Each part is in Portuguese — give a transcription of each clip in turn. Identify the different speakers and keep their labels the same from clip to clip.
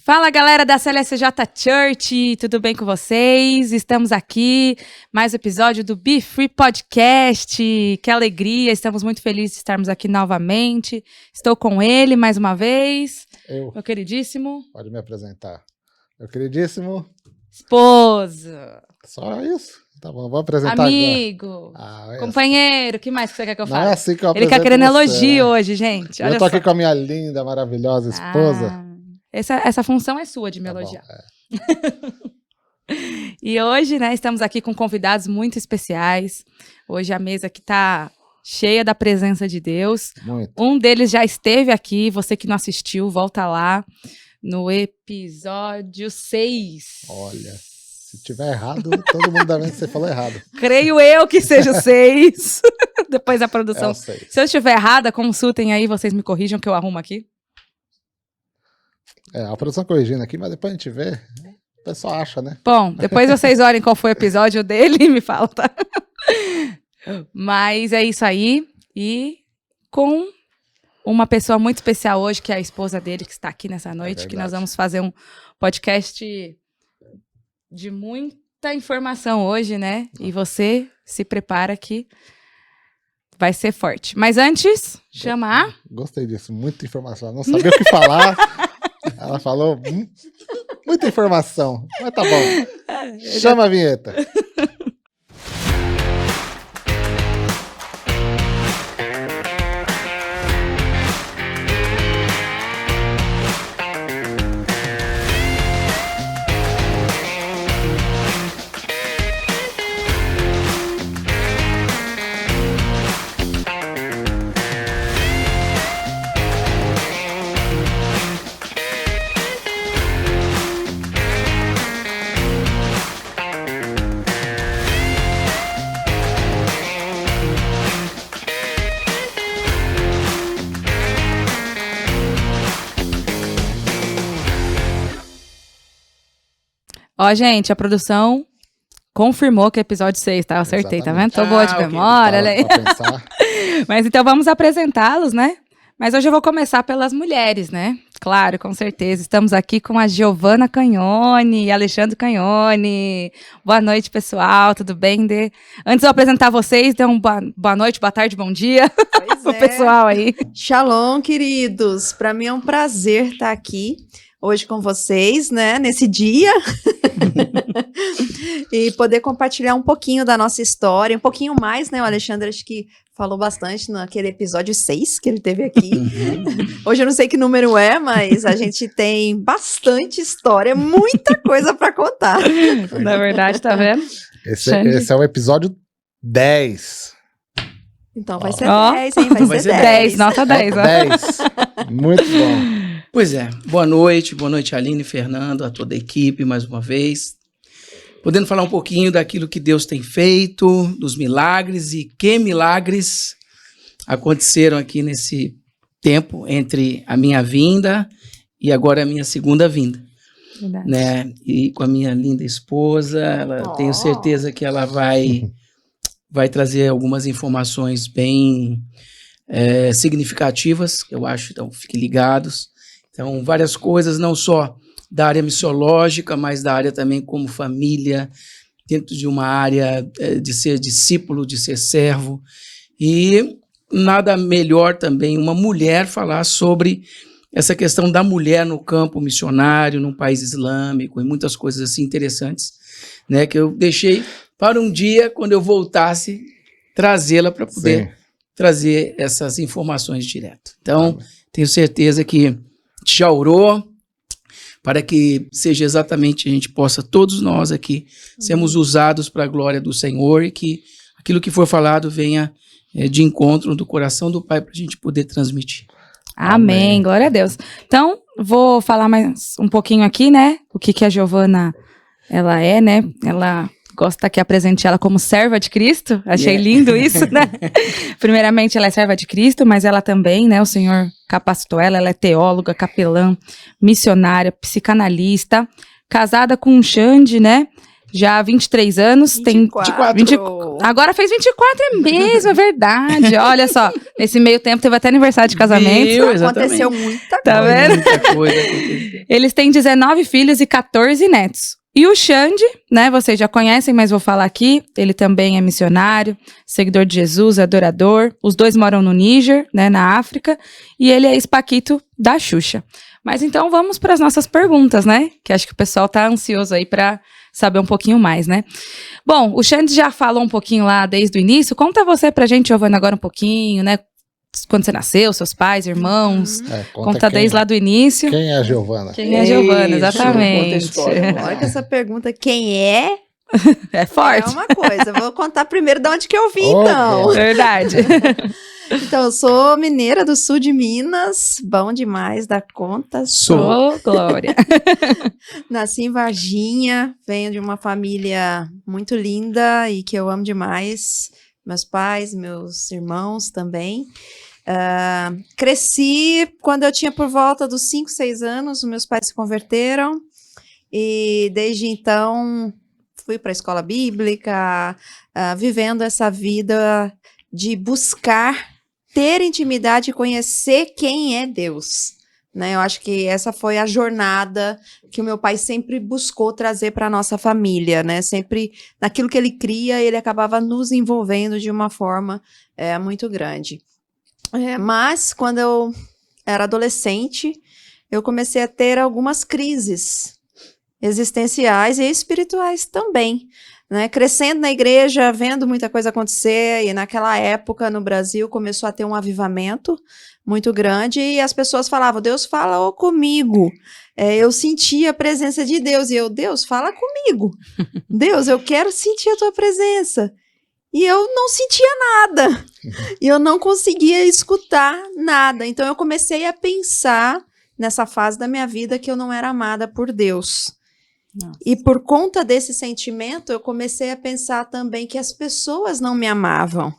Speaker 1: Fala, galera da CLSJ Church, tudo bem com vocês? Estamos aqui, mais um episódio do Be Free Podcast. Que alegria, estamos muito felizes de estarmos aqui novamente. Estou com ele mais uma vez. Meu queridíssimo.
Speaker 2: Pode me apresentar. Meu queridíssimo.
Speaker 1: Esposa.
Speaker 2: Só isso? Tá bom, vou apresentar
Speaker 1: amigo. Companheiro, o que mais que você quer que eu fale?
Speaker 2: Não é assim que eu
Speaker 1: Ele quer querendo elogio hoje, gente. Olha
Speaker 2: eu tô
Speaker 1: só.
Speaker 2: aqui com a minha linda, maravilhosa esposa.
Speaker 1: Essa função é sua de me elogiar. E hoje, né, estamos aqui com convidados muito especiais. Hoje a mesa aqui tá cheia da presença de Deus.
Speaker 2: Muito.
Speaker 1: Um deles já esteve aqui, você que não assistiu, volta lá no episódio 6.
Speaker 2: Olha, se tiver errado, todo mundo tá vendo que você falou errado.
Speaker 1: Creio eu que seja o 6. Depois da produção. Se eu estiver errada, consultem aí, vocês me corrijam que eu arrumo aqui.
Speaker 2: A produção corrigindo aqui, mas depois a gente vê. O pessoal acha, né?
Speaker 1: Bom, depois vocês olhem qual foi o episódio dele e me falam, tá? Mas é isso aí. E com uma pessoa muito especial hoje, que é a esposa dele, que está aqui nessa noite, que nós vamos fazer um podcast de muita informação hoje, né? E você se prepara que vai ser forte. Mas antes, chamar...
Speaker 2: Gostei disso, muita informação. Não sabia o que falar... Ela falou muita informação, mas tá bom. Chama a vinheta.
Speaker 1: Ó, gente, a produção confirmou que é episódio 6, tá? Eu acertei, tá vendo? Tô boa de memória, olha aí. Mas então vamos apresentá-los, né? Mas hoje eu vou começar pelas mulheres, né? Claro, com certeza. Estamos aqui com a Giovana Canhone e Alexandre Canhone. Boa noite, pessoal. Tudo bem? Antes de eu apresentar vocês, dê um boa noite, boa tarde, bom dia pro pessoal aí.
Speaker 3: Shalom, queridos. Para mim é um prazer estar aqui hoje com vocês, né, nesse dia, e poder compartilhar um pouquinho da nossa história, um pouquinho mais, né, o Alexandre acho que falou bastante naquele episódio 6 que ele teve aqui. Hoje eu não sei que número é, mas a gente tem bastante história, muita coisa para contar.
Speaker 1: Na verdade, tá vendo?
Speaker 2: Esse é o episódio 10.
Speaker 3: Então vai ser 10, hein? Vai ser
Speaker 1: 10, nota 10.
Speaker 2: 10. Muito bom.
Speaker 4: Pois é, boa noite Aline, Fernando, a toda a equipe mais uma vez, podendo falar um pouquinho daquilo que Deus tem feito, dos milagres e que milagres aconteceram aqui nesse tempo entre a minha vinda e agora a minha segunda vinda, né? E com a minha linda esposa, tenho certeza que ela vai trazer algumas informações bem significativas, eu acho, então fiquem ligados. Então, várias coisas, não só da área missiológica, mas da área também como família, dentro de uma área de ser discípulo, de ser servo. E nada melhor também uma mulher falar sobre essa questão da mulher no campo missionário, num país islâmico, e muitas coisas assim interessantes, né, que eu deixei para um dia, quando eu voltasse, trazê-la para poder trazer essas informações direto. Então, tenho certeza que já orou para que seja exatamente a gente possa, todos nós aqui, sermos usados para a glória do Senhor e que aquilo que for falado venha de encontro do coração do Pai para a gente poder transmitir.
Speaker 1: Amém, glória a Deus. Então, vou falar mais um pouquinho aqui, né, o que a Giovana, ela é, né, ela gosta que apresente ela como serva de Cristo, achei lindo isso, né? Primeiramente, ela é serva de Cristo, mas ela também, né, o Senhor capacitou ela é teóloga, capelã, missionária, psicanalista, casada com um Xande, né? já há 23 anos.
Speaker 3: 24.
Speaker 1: Agora fez 24, é mesmo, é verdade. Olha só, nesse meio tempo teve até aniversário de casamento.
Speaker 3: Aconteceu muita
Speaker 1: Tá
Speaker 3: coisa.
Speaker 1: vendo?
Speaker 4: Muita coisa aconteceu.
Speaker 1: Eles têm 19 filhos e 14 netos. E o Xande, né, vocês já conhecem, mas vou falar aqui, ele também é missionário, seguidor de Jesus, adorador. Os dois moram no Níger, né, na África, e ele é ex-paquito da Xuxa. Mas então vamos para as nossas perguntas, né, que acho que o pessoal tá ansioso aí para saber um pouquinho mais, né. Bom, o Xande já falou um pouquinho lá desde o início, conta você pra gente, Giovana, agora um pouquinho, né, quando você nasceu, seus pais, irmãos, conta desde lá do início.
Speaker 2: Quem é a Giovana?
Speaker 1: Quem é a Giovana,
Speaker 4: Isso,
Speaker 1: exatamente.
Speaker 4: conta a história.
Speaker 3: Olha que essa pergunta, quem é?
Speaker 1: É forte.
Speaker 3: É uma coisa. Vou contar primeiro de onde que eu vim,
Speaker 2: Oh,
Speaker 3: então.
Speaker 1: Verdade.
Speaker 3: Então, eu sou mineira do sul de Minas, bom demais da conta.
Speaker 4: Sou.
Speaker 1: Ô, Glória.
Speaker 3: Nasci em Varginha, venho de uma família muito linda e que eu amo demais. Meus pais, meus irmãos também. Cresci quando eu tinha por volta dos 5, 6 anos, os meus pais se converteram e desde então fui para a escola bíblica, vivendo essa vida de buscar ter intimidade e conhecer quem é Deus. Né? Eu acho que essa foi a jornada que o meu pai sempre buscou trazer para a nossa família, né? Sempre naquilo que ele cria, ele acabava nos envolvendo de uma forma muito grande. Mas quando eu era adolescente, eu comecei a ter algumas crises existenciais e espirituais também. Né? Crescendo na igreja, vendo muita coisa acontecer, e naquela época no Brasil começou a ter um avivamento muito grande e as pessoas falavam, Deus fala comigo. Eu sentia a presença de Deus e eu, Deus, fala comigo. Deus, eu quero sentir a tua presença. E eu não sentia nada. E eu não conseguia escutar nada. Então eu comecei a pensar nessa fase da minha vida que eu não era amada por Deus. Nossa. E por conta desse sentimento, eu comecei a pensar também que as pessoas não me amavam.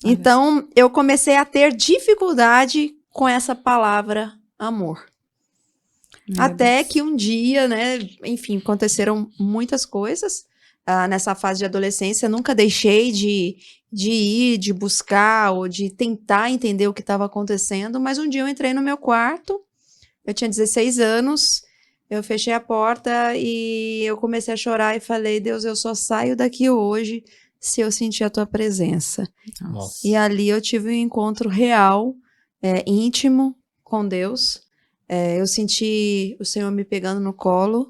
Speaker 3: Então, eu comecei a ter dificuldade com essa palavra amor. Até que um dia, né, enfim, aconteceram muitas coisas nessa fase de adolescência. Nunca deixei de ir, de buscar ou de tentar entender o que estava acontecendo. Mas um dia eu entrei no meu quarto, eu tinha 16 anos, eu fechei a porta e eu comecei a chorar e falei, Deus, eu só saio daqui hoje se eu sentir a tua presença. Nossa. E ali eu tive um encontro real, íntimo com Deus. Eu senti o Senhor me pegando no colo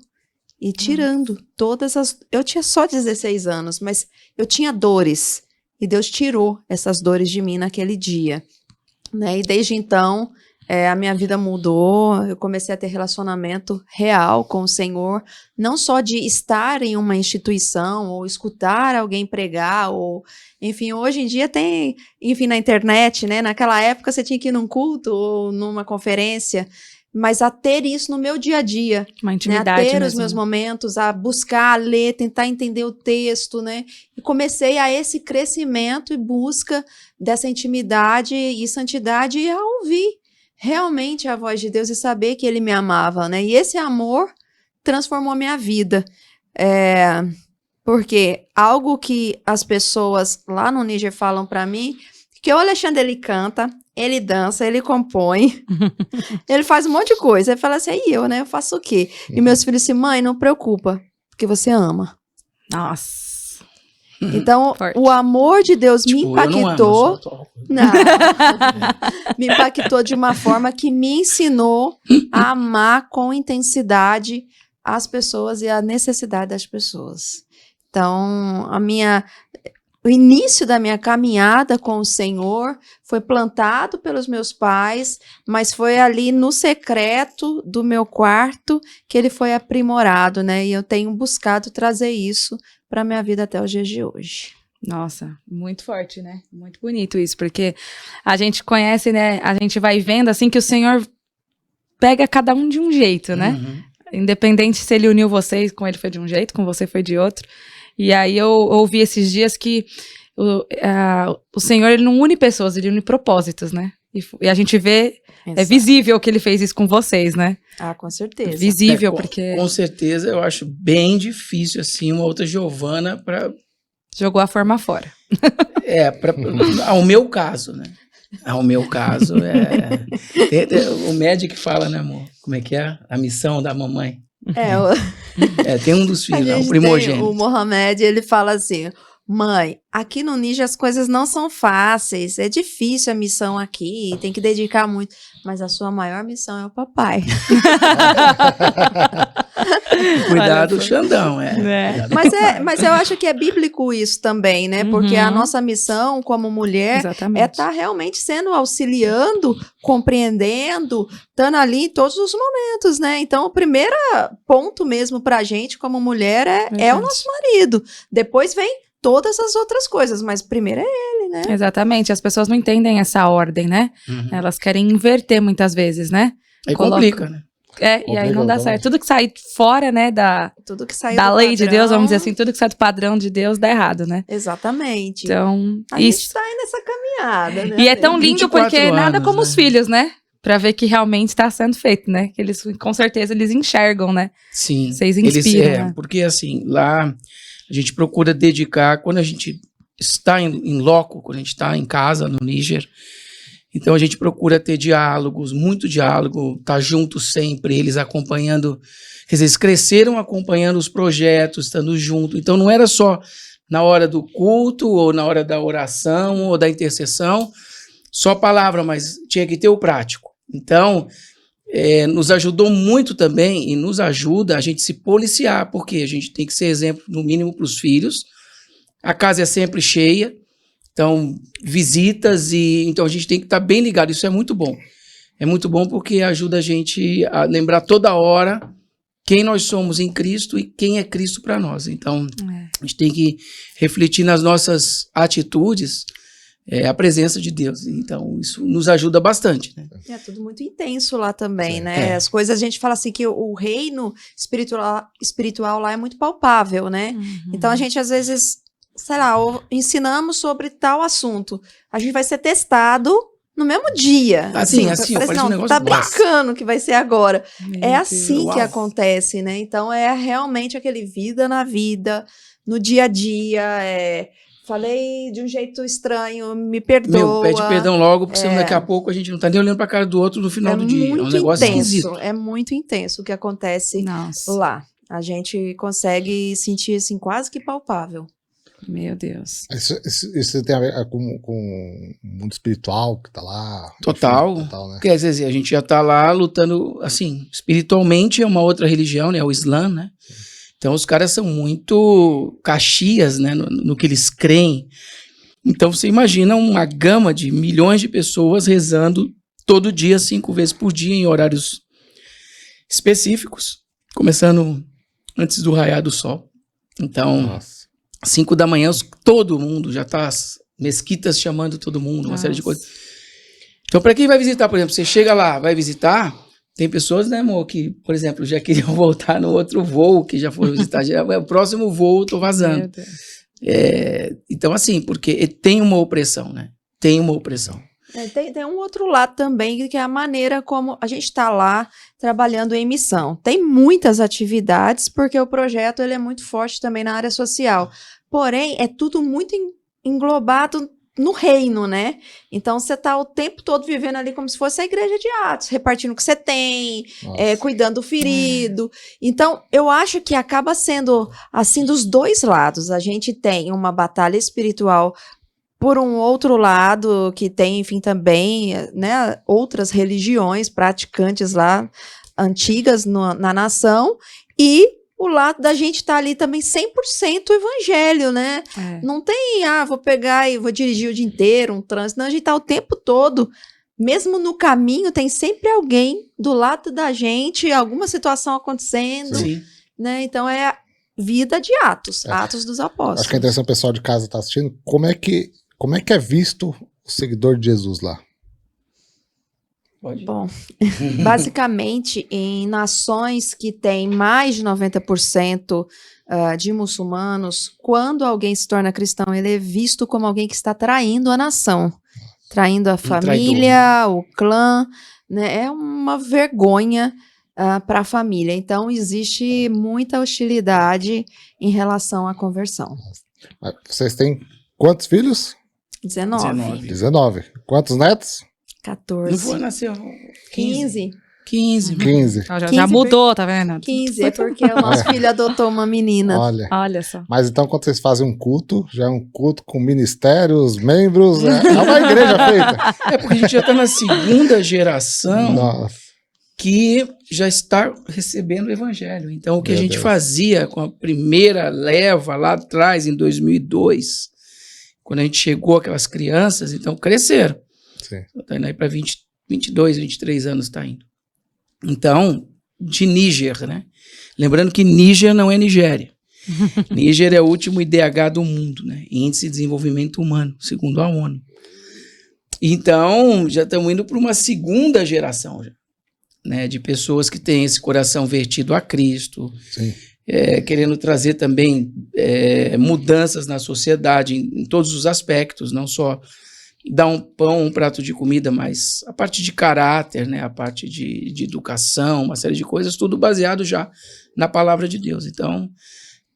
Speaker 3: e tirando todas as... Eu tinha só 16 anos, mas eu tinha dores. E Deus tirou essas dores de mim naquele dia. Né? E desde então... a minha vida mudou, eu comecei a ter relacionamento real com o Senhor, não só de estar em uma instituição, ou escutar alguém pregar, ou, enfim, hoje em dia tem, enfim, na internet, né, naquela época você tinha que ir num culto, ou numa conferência, mas a ter isso no meu dia a dia,
Speaker 1: uma intimidade,
Speaker 3: né, a ter
Speaker 1: mesmo,
Speaker 3: os meus momentos, a buscar, a ler, tentar entender o texto, né, e comecei a esse crescimento e busca dessa intimidade e santidade e a ouvir realmente a voz de Deus e saber que Ele me amava, né? E esse amor transformou a minha vida. Porque algo que as pessoas lá no Níger falam pra mim, que o Alexandre, ele canta, ele dança, ele compõe, ele faz um monte de coisa. Ele fala assim, e eu, né? Eu faço o quê? E meus filhos assim, mãe, não preocupa, porque você ama.
Speaker 1: Nossa.
Speaker 3: Então,
Speaker 1: Forte.
Speaker 3: O amor de Deus me impactou. Não. Me impactou de uma forma que me ensinou a amar com intensidade as pessoas e a necessidade das pessoas. Então, o início da minha caminhada com o Senhor foi plantado pelos meus pais, mas foi ali no secreto do meu quarto que ele foi aprimorado, né? E eu tenho buscado trazer isso para a minha vida até os dias de hoje.
Speaker 1: Nossa, muito forte, né? Muito bonito isso, porque a gente conhece, né? A gente vai vendo assim que o Senhor pega cada um de um jeito, né?
Speaker 4: Uhum.
Speaker 1: Independente se ele uniu vocês, com ele foi de um jeito, com você foi de outro. E aí eu ouvi esses dias que o Senhor, ele não une pessoas, ele une propósitos, né? E a gente vê,
Speaker 3: Exato.
Speaker 1: é visível que ele fez isso com vocês, né?
Speaker 3: Ah, com certeza.
Speaker 1: Visível, porque
Speaker 4: Com certeza, eu acho bem difícil, assim, uma outra Giovana para...
Speaker 1: jogou a forma fora.
Speaker 4: Ao meu caso, né? Ao meu caso, o médico fala, né, amor? Como é que é? A missão da mamãe. Tem um dos filhos, o primogênito.
Speaker 3: O Mohamed, ele fala assim, mãe, aqui no Ninja as coisas não são fáceis, é difícil a missão aqui, tem que dedicar muito, mas a sua maior missão é o papai.
Speaker 4: Cuidado, Xandão,
Speaker 3: Mas eu acho que é bíblico isso também, né? Porque a nossa missão como mulher é estar realmente sendo auxiliando, compreendendo, estando ali em todos os momentos, né? Então, o primeiro ponto mesmo pra gente como mulher é o nosso marido. Depois vem todas as outras coisas, mas primeiro é ele, né?
Speaker 1: Exatamente, as pessoas não entendem essa ordem, né? Elas querem inverter muitas vezes, né?
Speaker 4: Aí complica, né?
Speaker 1: E aí não dá certo. Tudo que sai fora, né,
Speaker 3: tudo que sai
Speaker 1: da
Speaker 3: do
Speaker 1: lei
Speaker 3: padrão,
Speaker 1: de Deus, vamos dizer assim, tudo que sai do padrão de Deus dá errado, né?
Speaker 3: Exatamente.
Speaker 1: Então,
Speaker 3: a gente tá aí nessa caminhada, né?
Speaker 1: E é tão lindo porque nada como
Speaker 4: né?
Speaker 1: os filhos, né? Pra ver que realmente está sendo feito, né? Que eles, com certeza, eles enxergam, né?
Speaker 4: Sim.
Speaker 1: Vocês inspiram, né?
Speaker 4: Porque assim, lá a gente procura dedicar, quando a gente está em loco, quando a gente está em casa, no Níger, então a gente procura ter diálogos, muito diálogo, tá junto sempre, eles acompanhando, quer dizer, eles cresceram acompanhando os projetos, estando junto, então não era só na hora do culto, ou na hora da oração, ou da intercessão, só palavra, mas tinha que ter o prático. Então, nos ajudou muito também, e nos ajuda a gente se policiar, porque a gente tem que ser exemplo, no mínimo, para os filhos, a casa é sempre cheia, então, visitas, então a gente tem que estar bem ligado, isso é muito bom. É muito bom porque ajuda a gente a lembrar toda hora quem nós somos em Cristo e quem é Cristo para nós. Então, a gente tem que refletir nas nossas atitudes a presença de Deus. Então, isso nos ajuda bastante, né?
Speaker 3: É tudo muito intenso lá também, né? As coisas, a gente fala assim que o reino espiritual lá é muito palpável, né? Então, a gente às vezes... sei lá, ensinamos sobre tal assunto. A gente vai ser testado no mesmo dia.
Speaker 4: Assim,
Speaker 3: parece um negócio tá brincando que vai ser agora. Assim que acontece, né? Então, é realmente aquele vida na vida, no dia a dia, falei de um jeito estranho, me perdoa.
Speaker 4: Pede perdão logo, porque senão daqui a pouco a gente não tá nem olhando pra cara do outro no final do dia. É um negócio esquisito.
Speaker 3: É muito intenso o que acontece lá. A gente consegue sentir, assim, quase que palpável.
Speaker 1: Meu Deus.
Speaker 2: Isso tem a ver com o mundo espiritual que tá lá?
Speaker 4: Total.
Speaker 2: Enfim, né?
Speaker 4: Quer dizer, a gente já tá lá lutando, assim, espiritualmente é uma outra religião, né? O Islã, né? Então os caras são muito caxias, né? No que eles creem. Então você imagina uma gama de milhões de pessoas rezando todo dia, 5 vezes por dia, em horários específicos, começando antes do raiar do sol. Então... 5 da manhã, todo mundo já tá, as mesquitas chamando todo mundo, uma série de coisas. Então, para quem vai visitar, por exemplo, você chega lá, vai visitar, tem pessoas, né, amor, que, por exemplo, já queriam voltar no outro voo, que já foram visitar, já é o próximo voo, eu tô vazando. Então, assim, porque tem uma opressão, né? Tem uma opressão.
Speaker 3: Tem um outro lado também, que é a maneira como a gente está lá trabalhando em missão. Tem muitas atividades, porque o projeto ele é muito forte também na área social. Porém, é tudo muito englobado no reino, né? Então, você está o tempo todo vivendo ali como se fosse a igreja de Atos, repartindo o que você tem, cuidando do ferido. Então, eu acho que acaba sendo assim dos dois lados. A gente tem uma batalha espiritual por um outro lado, que tem, enfim, também, né, outras religiões praticantes lá, antigas na nação, e o lado da gente tá ali também 100% evangelho, né? Não tem, vou pegar e vou dirigir o dia inteiro, um trânsito, não, a gente tá o tempo todo, mesmo no caminho, tem sempre alguém do lado da gente, alguma situação acontecendo, né? Então, é a vida de Atos, Atos dos Apóstolos.
Speaker 2: Acho que é interessante o pessoal de casa tá assistindo, como é que é visto o seguidor de Jesus lá?
Speaker 3: Bom, basicamente, em nações que têm mais de 90% de muçulmanos, quando alguém se torna cristão, ele é visto como alguém que está traindo a nação. traindo a família, o clã, né? É uma vergonha para a família. Então, existe muita hostilidade em relação à conversão.
Speaker 2: Mas vocês têm quantos filhos?
Speaker 3: 19.
Speaker 2: 19. Quantos netos?
Speaker 3: 14.
Speaker 4: Não foi, nasceu 15.
Speaker 3: 15.
Speaker 2: 15.
Speaker 1: Então, já
Speaker 3: 15
Speaker 1: mudou, tá vendo?
Speaker 3: 15, é porque o nosso filho adotou uma menina.
Speaker 2: Olha
Speaker 1: só.
Speaker 2: Mas então, quando vocês fazem um culto, já é um culto com ministérios, membros, é uma igreja feita.
Speaker 4: É porque a gente já está na segunda geração
Speaker 2: Nossa.
Speaker 4: que já está recebendo o evangelho. Então, o que
Speaker 2: Meu
Speaker 4: a gente
Speaker 2: Deus.
Speaker 4: fazia com a primeira leva lá atrás, em 2002, quando a gente chegou aquelas crianças, então cresceram.
Speaker 2: Sim.
Speaker 4: Está indo aí para 22, 23 anos está indo. Então, de Níger, né? Lembrando que Níger não é Nigéria. Níger é o último IDH do mundo, né? Índice de Desenvolvimento Humano, segundo a ONU. Então, já estamos indo para uma segunda geração, já, né? De pessoas que têm esse coração vertido a Cristo,
Speaker 2: Sim.
Speaker 4: querendo trazer também mudanças na sociedade em todos os aspectos, não só dar um pão, um prato de comida, mas a parte de caráter, né, a parte de educação, uma série de coisas, tudo baseado já na palavra de Deus. Então,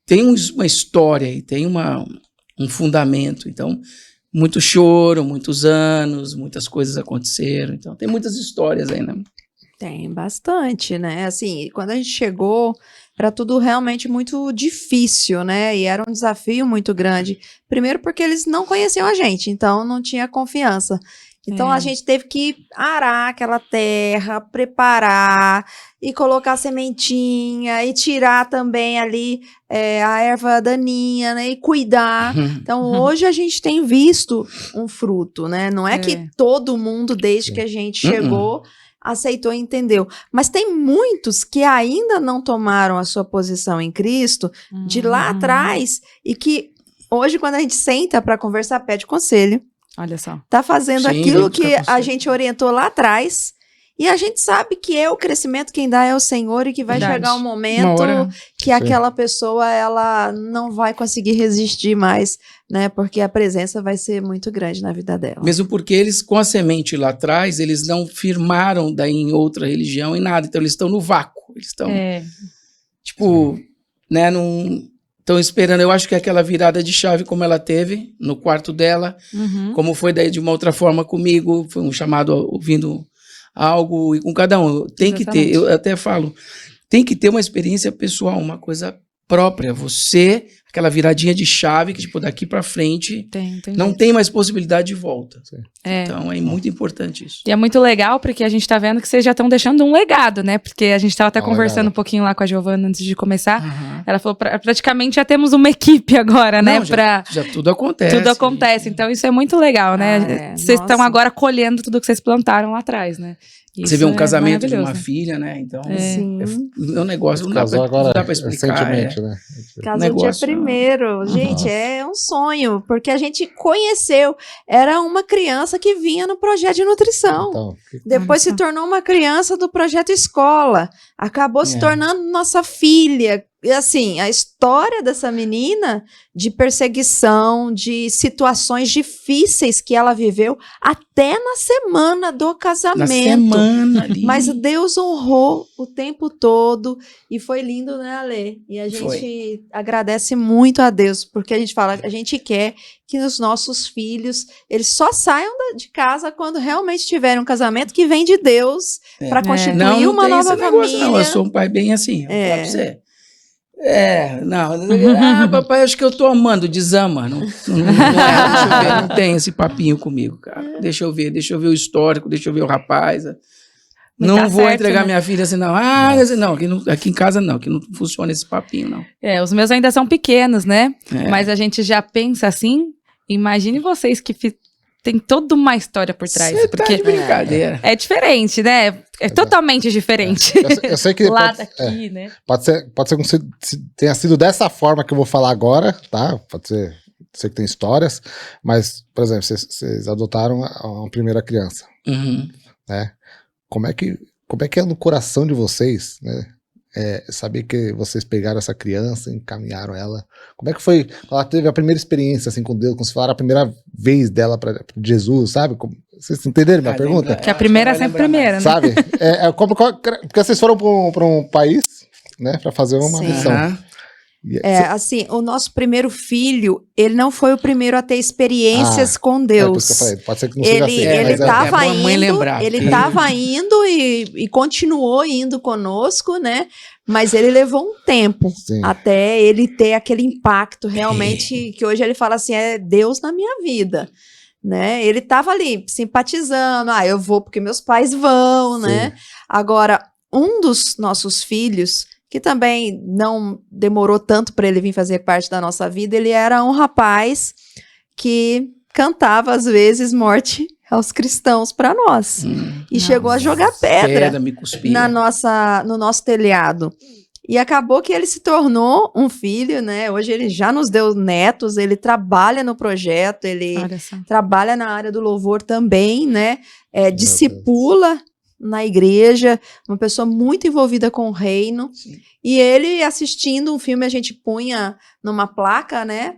Speaker 4: tem uma história e tem um fundamento. Então, muito choro, muitos anos, muitas coisas aconteceram. Então, tem muitas histórias aí, né?
Speaker 3: Tem bastante, né? Assim, quando a gente chegou, era tudo realmente muito difícil, né? E era um desafio muito grande. Primeiro porque eles não conheciam a gente, então não tinha confiança. Então a gente teve que arar aquela terra, preparar e colocar sementinha e tirar também ali a erva daninha, né? E cuidar. Então hoje a gente tem visto um fruto, né? Não é que todo mundo, desde que a gente chegou, aceitou e entendeu. Mas tem muitos que ainda não tomaram a sua posição em Cristo de lá atrás e que hoje, quando a gente senta para conversar, pede conselho.
Speaker 1: Olha só.
Speaker 3: Tá fazendo
Speaker 4: Sim,
Speaker 3: aquilo que a
Speaker 4: conselho.
Speaker 3: gente orientou lá atrás. E a gente sabe que o crescimento quem dá é o Senhor e que vai
Speaker 1: Verdade.
Speaker 3: chegar um momento que aquela pessoa ela não vai conseguir resistir mais, né? Porque a presença vai ser muito grande na vida dela.
Speaker 4: Mesmo porque eles, com a semente lá atrás, eles não firmaram daí em outra religião, em nada. Então, eles estão no vácuo. Eles estão, né, estão esperando. Eu acho que aquela virada de chave, como ela teve no quarto dela, como foi daí de uma outra forma comigo, foi um chamado ouvindo algo, e com cada um. Tem que ter, eu até falo, tem que ter uma experiência pessoal, uma coisa própria. Você, aquela viradinha de chave que, tipo, daqui pra frente, não tem mais possibilidade de volta. Então, é muito importante isso.
Speaker 1: E é muito legal, porque a gente tá vendo que vocês já estão deixando um legado, né? Porque a gente tava até conversando um pouquinho lá com a Giovana antes de começar. Ela falou, praticamente já temos uma equipe agora, né?
Speaker 4: Já tudo acontece.
Speaker 1: Tudo acontece. Então, isso é muito legal, né? Vocês estão agora colhendo tudo que vocês plantaram lá atrás, né?
Speaker 4: Você vê um casamento de uma filha, né? Então, é um negócio, não dá pra explicar.
Speaker 2: Recentemente, né?
Speaker 3: Casou dia 1º. Gente, é um sonho, porque a gente conheceu. Era uma criança que vinha no projeto de nutrição.
Speaker 2: Então,
Speaker 3: Depois se tornou uma criança do projeto escola. Acabou se tornando nossa filha. E assim, a história dessa menina de perseguição, de situações difíceis que ela viveu até na semana do casamento.
Speaker 4: Na semana ali.
Speaker 3: Mas Deus honrou o tempo todo e foi lindo, né, Ale? E a gente agradece muito a Deus, porque a gente fala, a gente quer que os nossos filhos, eles só saiam de casa quando realmente tiverem um casamento que vem de Deus para constituir uma nova família.
Speaker 4: Não, eu sou um pai bem assim, eu falo pra você. Papai, acho que eu tô amando, desama. Não, deixa eu ver, não tem esse papinho comigo, cara. Deixa eu ver o histórico, deixa eu ver o rapaz. Não vou entregar minha filha assim, não. Aqui em casa não, que não funciona esse papinho, não.
Speaker 1: Os meus ainda são pequenos, né? Mas a gente já pensa assim, imagine vocês que tem toda uma história por trás.
Speaker 4: Você
Speaker 1: porque
Speaker 4: tá de brincadeira.
Speaker 1: É diferente, né? É totalmente diferente.
Speaker 2: Eu sei que
Speaker 1: lá daqui, né?
Speaker 2: Pode ser que tenha sido dessa forma que eu vou falar agora, tá? Pode ser, sei que tem histórias, mas, por exemplo, vocês adotaram uma primeira criança, né? Como é que é no coração de vocês, né? saber que vocês pegaram essa criança, encaminharam ela. Como é que foi? Ela teve a primeira experiência assim com Deus, quando vocês falaram a primeira vez dela para Jesus, sabe? Vocês entenderam minha pergunta?
Speaker 1: Que a primeira é sempre primeira, né?
Speaker 2: Sabe? Porque vocês foram para um país, né, para fazer uma missão.
Speaker 3: Assim, o nosso primeiro filho, ele não foi o primeiro a ter experiências com Deus.
Speaker 2: Por isso que eu falei, pode ser que não seja assim.
Speaker 3: Ele estava indo e continuou indo conosco, né? Mas ele levou um tempo até ele ter aquele impacto realmente, que hoje ele fala assim, é Deus na minha vida. Né? Ele estava ali simpatizando, eu vou porque meus pais vão, né? Agora, um dos nossos filhos, que também não demorou tanto para ele vir fazer parte da nossa vida, ele era um rapaz que cantava, às vezes, morte aos cristãos para nós. E chegou a jogar pedra no nosso telhado. E acabou que ele se tornou um filho, né? Hoje ele já nos deu netos, ele trabalha no projeto, ele trabalha na área do louvor também, né? Discipula na igreja, uma pessoa muito envolvida com o reino. Sim. E ele assistindo um filme, a gente punha numa placa, né?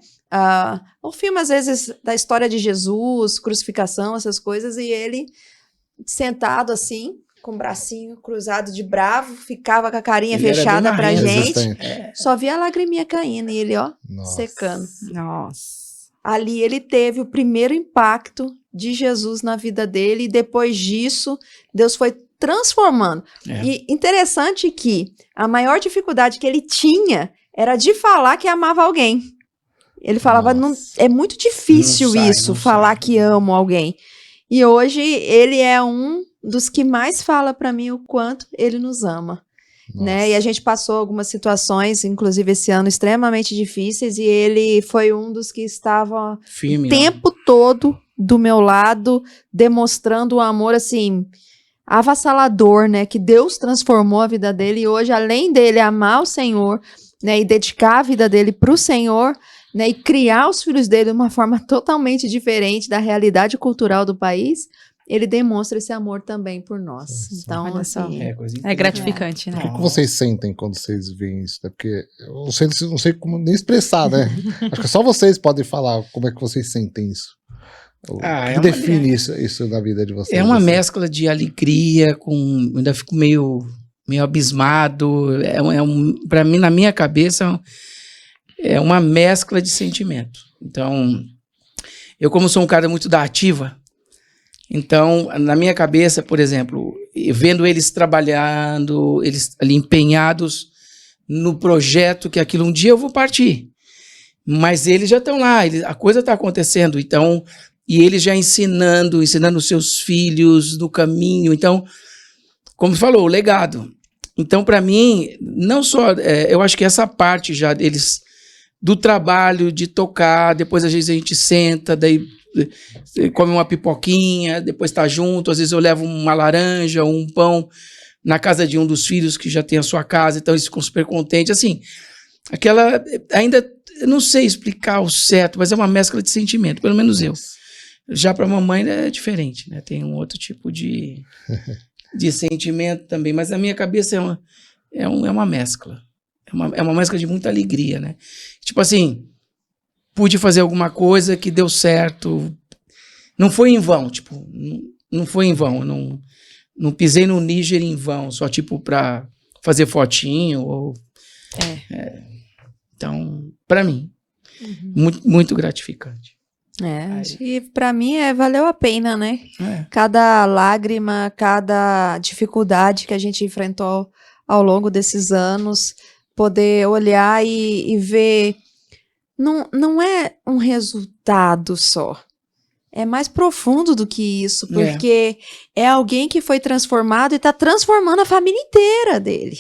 Speaker 3: Um filme, às vezes, da história de Jesus, crucificação, essas coisas, e ele sentado assim, com o bracinho cruzado de bravo, ficava com a carinha fechada pra gente. Só via a lagriminha caindo e ele, secando.
Speaker 1: Nossa.
Speaker 3: Ali ele teve o primeiro impacto de Jesus na vida dele, e depois disso, Deus foi transformando. E interessante que a maior dificuldade que ele tinha era de falar que amava alguém. Ele falava, é muito difícil falar que amo alguém. E hoje ele é um dos que mais fala para mim o quanto ele nos ama. Né? E a gente passou algumas situações, inclusive esse ano, extremamente difíceis, e ele foi um dos que estava firme, o tempo todo do meu lado, demonstrando um amor, assim, avassalador, né? Que Deus transformou a vida dele, e hoje, além dele amar o Senhor, né, e dedicar a vida dele para o Senhor, né, e criar os filhos dele de uma forma totalmente diferente da realidade cultural do país, ele demonstra esse amor também por nós. Então, assim,
Speaker 1: é gratificante, né?
Speaker 2: O que vocês sentem quando vocês veem isso? Né? Porque eu não sei como nem expressar, né? Acho que só vocês podem falar como é que vocês sentem isso. O que define isso na vida de vocês?
Speaker 4: É uma mescla de alegria, ainda fico meio abismado. Para mim, na minha cabeça, é uma mescla de sentimento. Então, eu como sou um cara muito da ativa, então, na minha cabeça, por exemplo, vendo eles trabalhando, eles ali empenhados no projeto, que aquilo um dia eu vou partir. Mas eles já estão lá, a coisa está acontecendo, então, e eles já ensinando os seus filhos no caminho. Então, como falou, o legado. Então, para mim, não só, eu acho que essa parte já deles, do trabalho, de tocar, depois às vezes a gente senta, daí come uma pipoquinha, depois tá junto, às vezes eu levo uma laranja ou um pão na casa de um dos filhos que já tem a sua casa, então eles ficam super contentes, assim, aquela, ainda, eu não sei explicar o certo, mas é uma mescla de sentimento, pelo menos eu. Já para a mamãe é diferente, né, tem um outro tipo de sentimento também, mas na minha cabeça é uma mescla, é uma mescla de muita alegria, né, tipo assim, pude fazer alguma coisa que deu certo. Não foi em vão, tipo, não foi em vão. Não pisei no Níger em vão, só tipo para fazer fotinho. Então, para mim, muito, muito gratificante.
Speaker 3: E para mim valeu a pena, né? Cada lágrima, cada dificuldade que a gente enfrentou ao longo desses anos, poder olhar e ver. Não é um resultado só. É mais profundo do que isso, porque é alguém que foi transformado e está transformando a família inteira dele.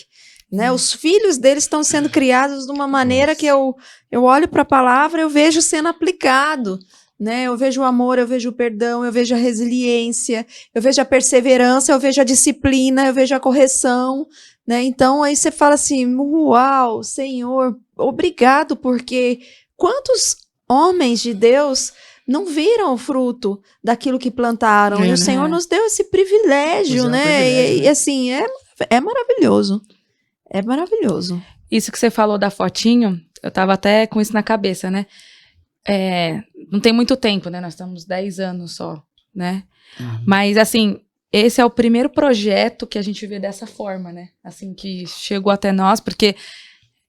Speaker 3: Né? Os filhos dele estão sendo criados de uma maneira que eu olho para a palavra, eu vejo sendo aplicado. Né? Eu vejo o amor, eu vejo o perdão, eu vejo a resiliência, eu vejo a perseverança, eu vejo a disciplina, eu vejo a correção. Né? Então aí você fala assim, uau, Senhor, obrigado, porque quantos homens de Deus não viram o fruto daquilo que plantaram? E o Senhor nos deu esse privilégio, né? E assim, é maravilhoso. É maravilhoso.
Speaker 1: Isso que você falou da fotinho, eu tava até com isso na cabeça, né? Não tem muito tempo, né? Nós estamos 10 anos só, né? Mas, assim, esse é o primeiro projeto que a gente vê dessa forma, né? Assim, que chegou até nós, porque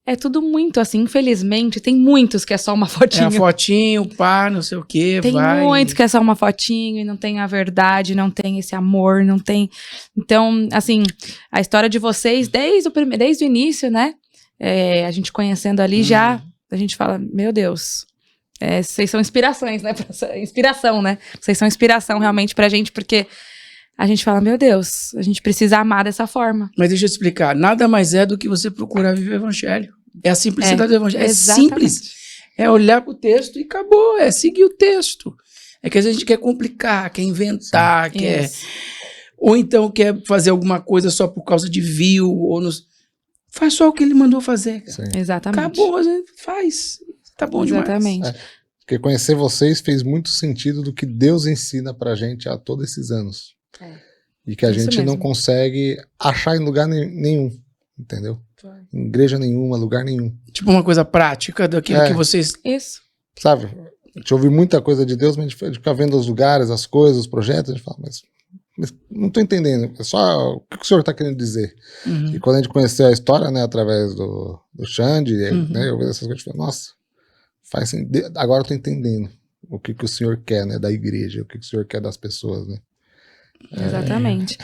Speaker 1: é tudo muito, assim, infelizmente, tem muitos que é só uma fotinho.
Speaker 4: É uma fotinho, pá, não sei o quê,
Speaker 1: tem
Speaker 4: vai.
Speaker 1: muitos que é só uma fotinho e não tem a verdade, não tem esse amor, não tem... Então, assim, a história de vocês, desde o início, né? A gente conhecendo ali já, a gente fala, meu Deus... vocês são inspirações, né? Inspiração, né? Vocês são inspiração realmente pra gente, porque a gente fala, meu Deus, a gente precisa amar dessa forma.
Speaker 4: Mas deixa eu te explicar, nada mais é do que você procurar viver o evangelho. É a simplicidade do evangelho.
Speaker 1: Exatamente.
Speaker 4: Simples. É olhar pro texto e acabou, é seguir o texto. É que a gente quer complicar, quer inventar, quer... Ou então quer fazer alguma coisa só por causa de view, ou faz só o que ele mandou fazer.
Speaker 1: Exatamente.
Speaker 4: Acabou, a gente faz. Tá bom
Speaker 1: Exatamente.
Speaker 4: demais.
Speaker 2: Porque conhecer vocês fez muito sentido do que Deus ensina pra gente há todos esses anos. E que a gente não consegue achar em lugar nenhum, entendeu? Em igreja nenhuma, lugar nenhum.
Speaker 4: Tipo uma coisa prática daquilo que vocês...
Speaker 1: Isso.
Speaker 2: Sabe? A gente ouve muita coisa de Deus, mas a gente fica vendo os lugares, as coisas, os projetos, a gente fala, mas não tô entendendo. É só o que o senhor está querendo dizer. E quando a gente conheceu a história, né, através do Xande, né, eu vi essas coisas e falei, nossa, agora eu tô entendendo o que o senhor quer, né, da igreja, o que o senhor quer das pessoas, né.
Speaker 1: Exatamente.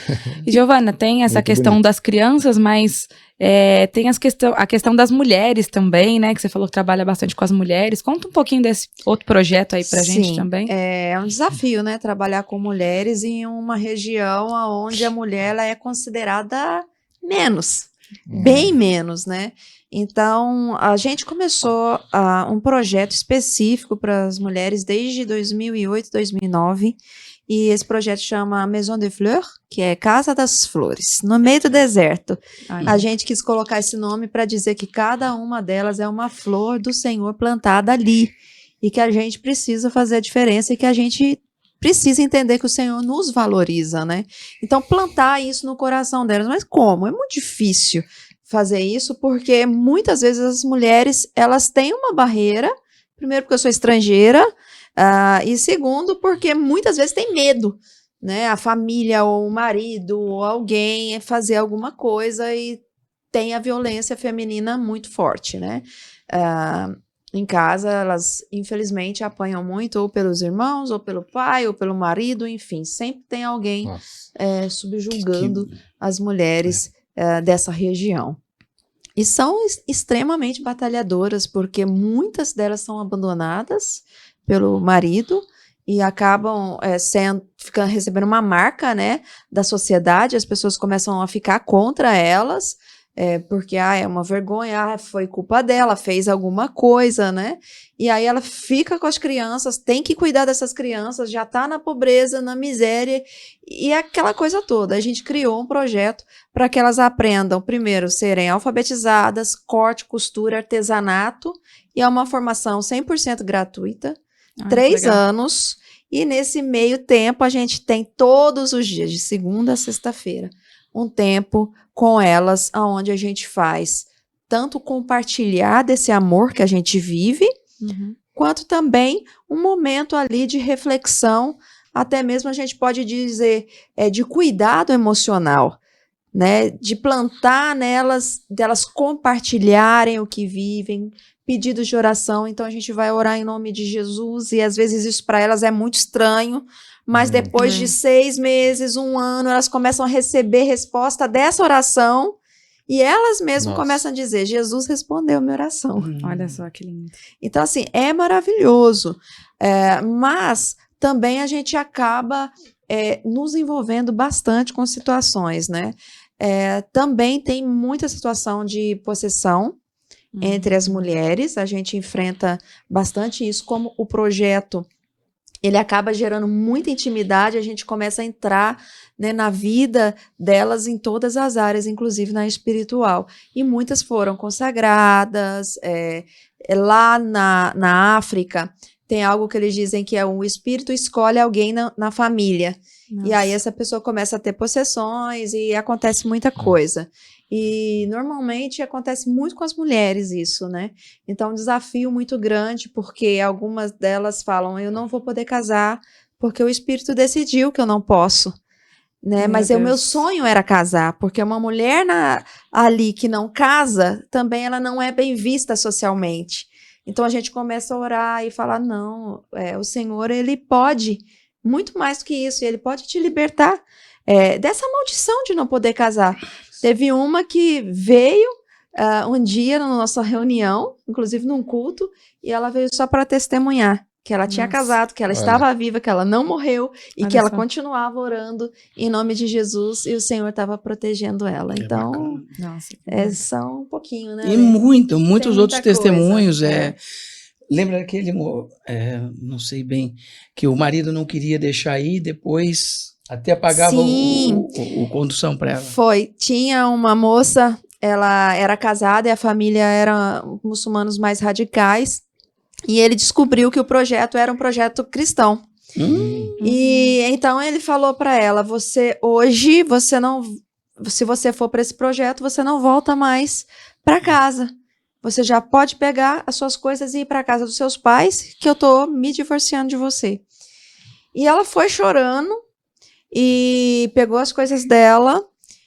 Speaker 1: E, Giovana, tem essa
Speaker 2: Muito
Speaker 1: questão
Speaker 2: bonito.
Speaker 1: das crianças, mas tem a questão das mulheres também, né? Que você falou que trabalha bastante com as mulheres. Conta um pouquinho desse outro projeto aí pra gente também.
Speaker 3: É um desafio, né? Trabalhar com mulheres em uma região onde a mulher ela é considerada menos, bem menos, né? Então, a gente começou um projeto específico para as mulheres desde 2008, 2009. E esse projeto chama Maison des Fleurs, que é Casa das Flores, no meio do deserto. A gente quis colocar esse nome para dizer que cada uma delas é uma flor do Senhor plantada ali. E que a gente precisa fazer a diferença e que a gente precisa entender que o Senhor nos valoriza, né? Então, plantar isso no coração delas. Mas como? É muito difícil fazer isso, porque muitas vezes as mulheres, elas têm uma barreira, primeiro porque eu sou estrangeira, e segundo, porque muitas vezes tem medo, né? A família, ou o marido, ou alguém fazer alguma coisa e tem a violência feminina muito forte, né? Em casa, elas infelizmente apanham muito, ou pelos irmãos, ou pelo pai, ou pelo marido, enfim, sempre tem alguém subjugando as mulheres dessa região. E são extremamente batalhadoras, porque muitas delas são abandonadas pelo marido e acabam recebendo uma marca, né, da sociedade. As pessoas começam a ficar contra elas, porque é uma vergonha, foi culpa dela, fez alguma coisa, né? E aí ela fica com as crianças, tem que cuidar dessas crianças, já está na pobreza, na miséria, e aquela coisa toda. A gente criou um projeto para que elas aprendam, primeiro, serem alfabetizadas, corte, costura, artesanato, e é uma formação 100% gratuita. 3 anos, e nesse meio tempo a gente tem todos os dias, de segunda a sexta-feira, um tempo com elas, onde a gente faz tanto compartilhar desse amor que a gente vive, quanto também um momento ali de reflexão, até mesmo a gente pode dizer de cuidado emocional, né? De plantar nelas, delas compartilharem o que vivem, pedidos de oração. Então a gente vai orar em nome de Jesus, e às vezes isso para elas é muito estranho, mas depois de 6 meses, 1 ano, elas começam a receber resposta dessa oração, e elas mesmas começam a dizer, Jesus respondeu minha oração.
Speaker 1: Olha só que lindo.
Speaker 3: Então assim, é maravilhoso, mas também a gente acaba nos envolvendo bastante com situações, né? Também tem muita situação de possessão entre as mulheres, a gente enfrenta bastante isso, como o projeto, ele acaba gerando muita intimidade, a gente começa a entrar, né, na vida delas em todas as áreas, inclusive na espiritual, e muitas foram consagradas. Lá na África tem algo que eles dizem que o espírito escolhe alguém na família. Nossa. E aí essa pessoa começa a ter possessões e acontece muita coisa. E normalmente acontece muito com as mulheres isso, né? Então é um desafio muito grande, porque algumas delas falam, eu não vou poder casar porque o Espírito decidiu que eu não posso. Né? Mas o meu sonho era casar, porque uma mulher ali que não casa, também ela não é bem vista socialmente. Então a gente começa a orar e falar, não, o Senhor, ele pode muito mais do que isso, ele pode te libertar dessa maldição de não poder casar. Teve uma que veio um dia na nossa reunião, inclusive num culto, e ela veio só para testemunhar que ela tinha casado, que ela estava viva, que ela não morreu e que ela continuava orando em nome de Jesus e o Senhor estava protegendo ela. Então, só um pouquinho, né?
Speaker 4: E muitos outros testemunhos. Lembra daquele, não sei bem, que o marido não queria deixar ir, depois até pagava o condução para ela.
Speaker 3: Tinha uma moça, ela era casada e a família era muçulmanos mais radicais. E ele descobriu que o projeto era um projeto cristão. E então ele falou para ela, hoje você não, se você for para esse projeto, você não volta mais para casa. Você já pode pegar as suas coisas e ir para casa dos seus pais, que eu tô me divorciando de você. E ela foi chorando e pegou as coisas dela.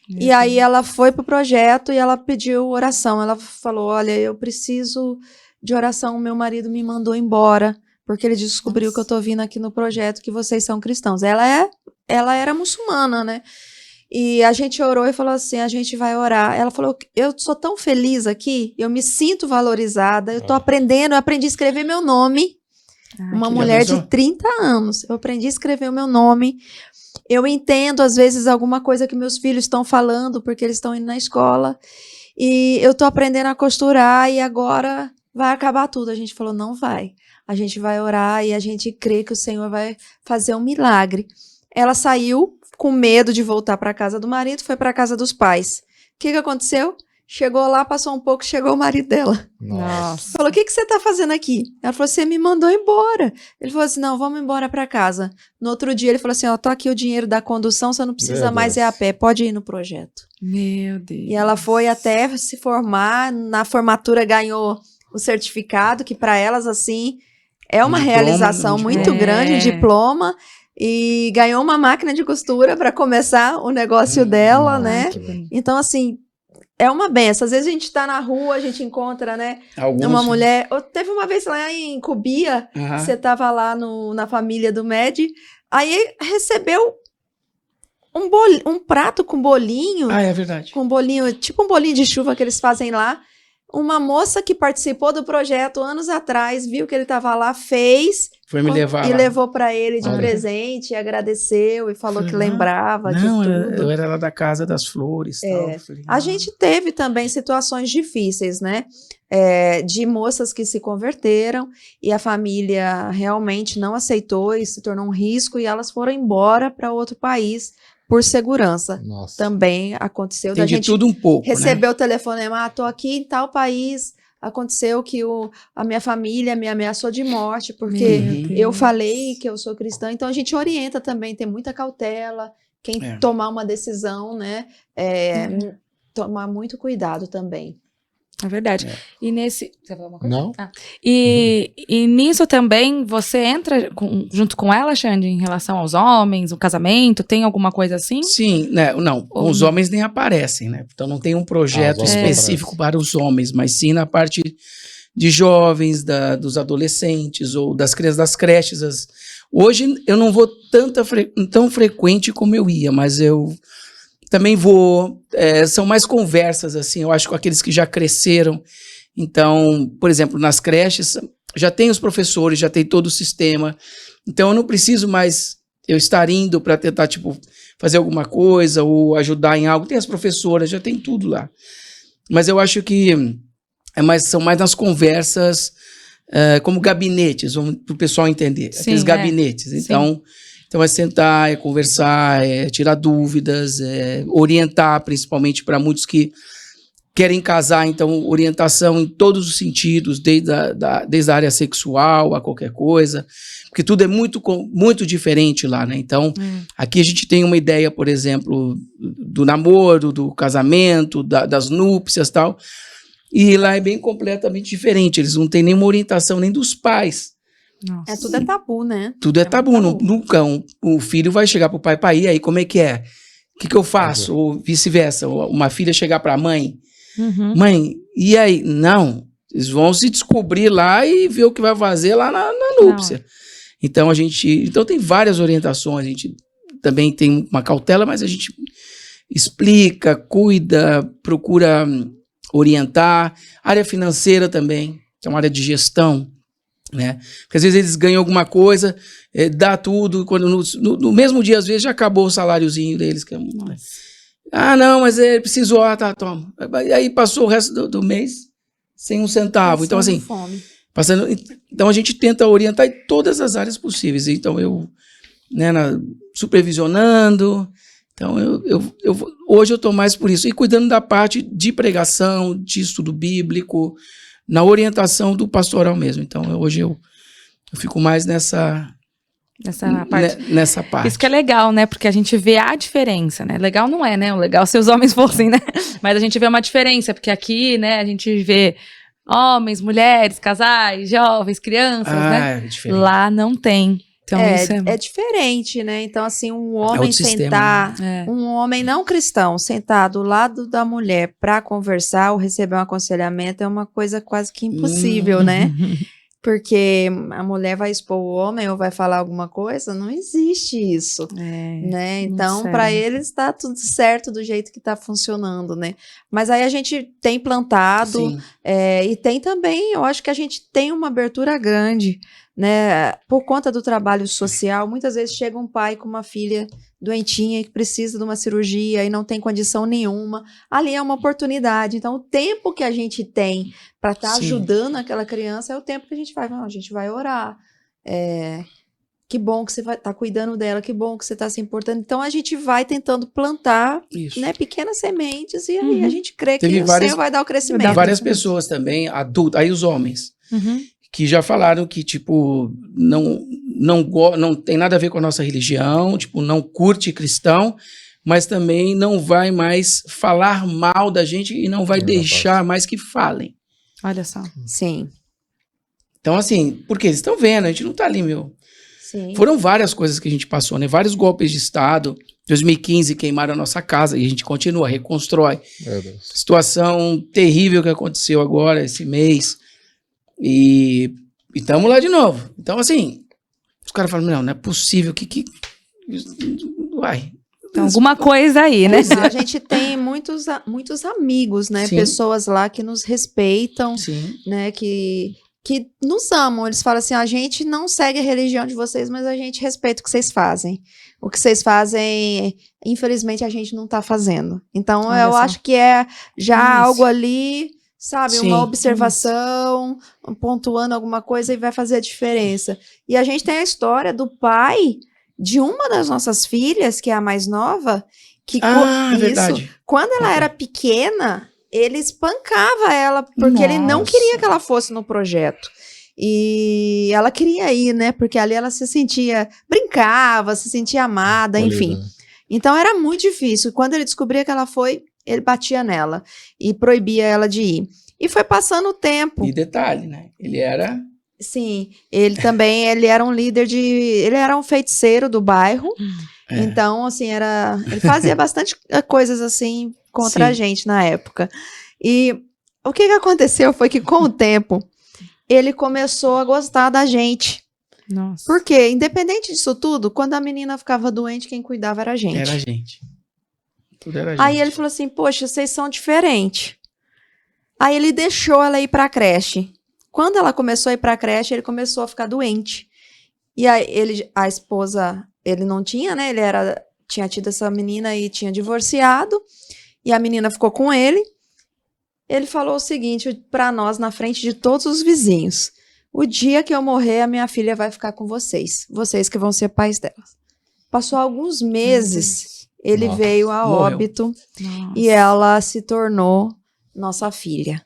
Speaker 3: E aí ela foi pro projeto e ela pediu oração. Ela falou, olha, eu preciso de oração, meu marido me mandou embora, porque ele descobriu que eu tô vindo aqui no projeto, que vocês são cristãos. Ela era muçulmana, né? E a gente orou e falou assim, a gente vai orar. Ela falou, eu sou tão feliz aqui, eu me sinto valorizada, eu tô aprendendo, eu aprendi a escrever meu nome. Uma mulher de 30 anos, eu aprendi a escrever o meu nome. Eu entendo, às vezes, alguma coisa que meus filhos estão falando, porque eles estão indo na escola. E eu tô aprendendo a costurar e agora vai acabar tudo. A gente falou, não vai. A gente vai orar e a gente crê que o Senhor vai fazer um milagre. Ela saiu com medo de voltar para a casa do marido, foi para a casa dos pais. O que aconteceu? Chegou lá, passou um pouco, chegou o marido dela.
Speaker 2: Nossa.
Speaker 3: Falou, o que você tá fazendo aqui? Ela falou, você me mandou embora. Ele falou assim, não, vamos embora para casa. No outro dia ele falou assim, ó, tô aqui o dinheiro da condução, você não precisa mais ir a pé, pode ir no projeto.
Speaker 1: Meu Deus.
Speaker 3: E ela foi até se formar, na formatura ganhou o certificado, que para elas, assim, é uma realização muito grande, um diploma, e ganhou uma máquina de costura para começar o negócio dela, né? Então, assim, é uma benção. Às vezes a gente tá na rua, a gente encontra, né, uma mulher. Teve uma vez lá em Cubia, você tava lá na família do Med, aí recebeu um prato com bolinho.
Speaker 4: Ah, é verdade.
Speaker 3: Com bolinho, tipo um bolinho de chuva que eles fazem lá. Uma moça que participou do projeto anos atrás, viu que ele estava lá, fez.
Speaker 4: Foi me levar
Speaker 3: e
Speaker 4: lá.
Speaker 3: levou para ele de presente, e agradeceu e falou que lembrava de tudo.
Speaker 4: Eu era lá da Casa das Flores. Tal. Falei,
Speaker 3: a gente teve também situações difíceis, né? De moças que se converteram e a família realmente não aceitou e se tornou um risco e elas foram embora para outro país por segurança.
Speaker 2: Nossa.
Speaker 3: Também aconteceu.
Speaker 4: Tem
Speaker 3: da
Speaker 4: de
Speaker 3: gente
Speaker 4: tudo um pouco,
Speaker 3: recebeu o telefonema, tô aqui em tal país, aconteceu que a minha família me ameaçou de morte, porque eu falei que eu sou cristã, então a gente orienta também, tem muita cautela, quem tomar uma decisão, né, tomar muito cuidado também.
Speaker 1: É verdade. E nesse... Você falou uma coisa?
Speaker 2: Não.
Speaker 1: E nisso também, você entra junto com ela, Xande, em relação aos homens, o casamento, tem alguma coisa assim?
Speaker 4: Sim, né, não, os homens nem aparecem, né? Então não tem um projeto específico para os homens, mas sim na parte de jovens, dos adolescentes ou das crianças das creches. Hoje eu não vou tão frequente como eu ia, mas eu também vou, são mais conversas, assim, eu acho, com aqueles que já cresceram. Então, por exemplo, nas creches, já tem os professores, já tem todo o sistema. Então, eu não preciso mais eu estar indo para tentar, tipo, fazer alguma coisa ou ajudar em algo. Tem as professoras, já tem tudo lá. Mas eu acho que são mais nas conversas, como gabinetes, para o pessoal entender. Sim, aqueles gabinetes. Então, é sentar, é conversar, é tirar dúvidas, é orientar, principalmente para muitos que querem casar, então orientação em todos os sentidos, desde a área sexual a qualquer coisa, porque tudo é muito diferente lá, né? Então, aqui a gente tem uma ideia, por exemplo, do namoro, do casamento, das núpcias e tal, e lá é bem completamente diferente, eles não têm nenhuma orientação nem dos pais.
Speaker 3: Nossa. Tudo é tabu, né?
Speaker 4: Tudo é tabu. Nunca o filho vai chegar pro pai, pai, e aí, como é que é? O que eu faço? Ou vice-versa, uma filha chegar pra mãe, mãe, e aí? Não, eles vão se descobrir lá e ver o que vai fazer lá na núpcia. Não. Então tem várias orientações, a gente também tem uma cautela, mas a gente explica, cuida, procura orientar. Área financeira também, que é uma área de gestão, né? Porque às vezes eles ganham alguma coisa, dá tudo, quando no mesmo dia às vezes já acabou o saláriozinho deles. Que é não, mas ele precisou, tá, toma. Aí passou o resto do mês sem um centavo. Então assim, então a gente tenta orientar em todas as áreas possíveis. Então eu, né, supervisionando. Então hoje eu estou mais por isso. E cuidando da parte de pregação, de estudo bíblico, na orientação do pastoral mesmo. Então hoje eu fico mais nessa parte.
Speaker 1: Isso que é legal, né? Porque a gente vê a diferença, né? Legal não é, né? O legal se os homens fossem, né? Mas a gente vê uma diferença, porque aqui, né, a gente vê homens, mulheres, casais, jovens, crianças, né? É lá não tem. Então,
Speaker 3: é diferente, né? Então, assim, um homem sentar, um homem não cristão sentar do lado da mulher para conversar ou receber um aconselhamento é uma coisa quase que impossível, né? Porque a mulher vai expor o homem ou vai falar alguma coisa, não existe isso, né? Então, para eles está tudo certo do jeito que está funcionando, né? Mas aí a gente tem plantado e tem também, eu acho que a gente tem uma abertura grande, né? Por conta do trabalho social, muitas vezes chega um pai com uma filha doentinha que precisa de uma cirurgia e não tem condição nenhuma. Ali é uma oportunidade. Então, o tempo que a gente tem para estar ajudando aquela criança é o tempo que a gente vai orar. Que bom que você vai estar cuidando dela, que bom que você está se importando. Então, a gente vai tentando plantar, né, pequenas sementes e aí a gente crê que o Senhor vai dar o crescimento.
Speaker 4: Tem várias pessoas também, adultos, aí os homens, que já falaram que, tipo, não tem nada a ver com a nossa religião, tipo, não curte cristão, mas também não vai mais falar mal da gente e não vai deixar mais que falem.
Speaker 1: Olha só.
Speaker 3: Sim.
Speaker 4: Então, assim, porque eles estão vendo, a gente não tá ali, Sim. Foram várias coisas que a gente passou, né? Vários golpes de Estado. 2015 queimaram a nossa casa e a gente continua, reconstrói. Situação terrível que aconteceu agora, esse mês. E estamos lá de novo. Então, assim, os caras falam, não é possível que uai.
Speaker 1: Então, alguma coisa aí, né?
Speaker 3: A gente tem muitos amigos, né? Sim. Pessoas lá que nos respeitam, né? Que nos amam. Eles falam assim, a gente não segue a religião de vocês, mas a gente respeita o que vocês fazem. O que vocês fazem, infelizmente, a gente não tá fazendo. Então, eu acho que é já algo ali, sabe? Uma observação, pontuando alguma coisa e vai fazer a diferença. E a gente tem a história do pai de uma das nossas filhas, que é a mais nova, que
Speaker 4: verdade.
Speaker 3: Quando ela era pequena, ele espancava ela, porque ele não queria que ela fosse no projeto. E ela queria ir, né? Porque ali ela se sentia, brincava, se sentia amada, enfim. Então era muito difícil. Quando ele descobria que ela foi, ele batia nela e proibia ela de ir. E foi passando o tempo.
Speaker 4: E detalhe, né? Ele era...
Speaker 3: Sim, ele também, ele era um líder ele era um feiticeiro do bairro. Então, assim, ele fazia bastante coisas assim contra a gente na época. E o que aconteceu foi que com o tempo, ele começou a gostar da gente.
Speaker 1: Nossa.
Speaker 3: Porque, independente disso tudo, quando a menina ficava doente, quem cuidava era a gente.
Speaker 4: Era a gente. Tudo era a gente.
Speaker 3: Aí ele falou assim, poxa, vocês são diferentes. Aí ele deixou ela ir pra creche. Quando ela começou a ir pra creche, ele começou a ficar doente. E aí a esposa, ele não tinha, né? Ele tinha tido essa menina e tinha divorciado. E a menina ficou com ele. Ele falou o seguinte pra nós, na frente de todos os vizinhos. O dia que eu morrer, a minha filha vai ficar com vocês. Vocês que vão ser pais dela. Passou alguns meses, ele veio a óbito. E ela se tornou nossa filha,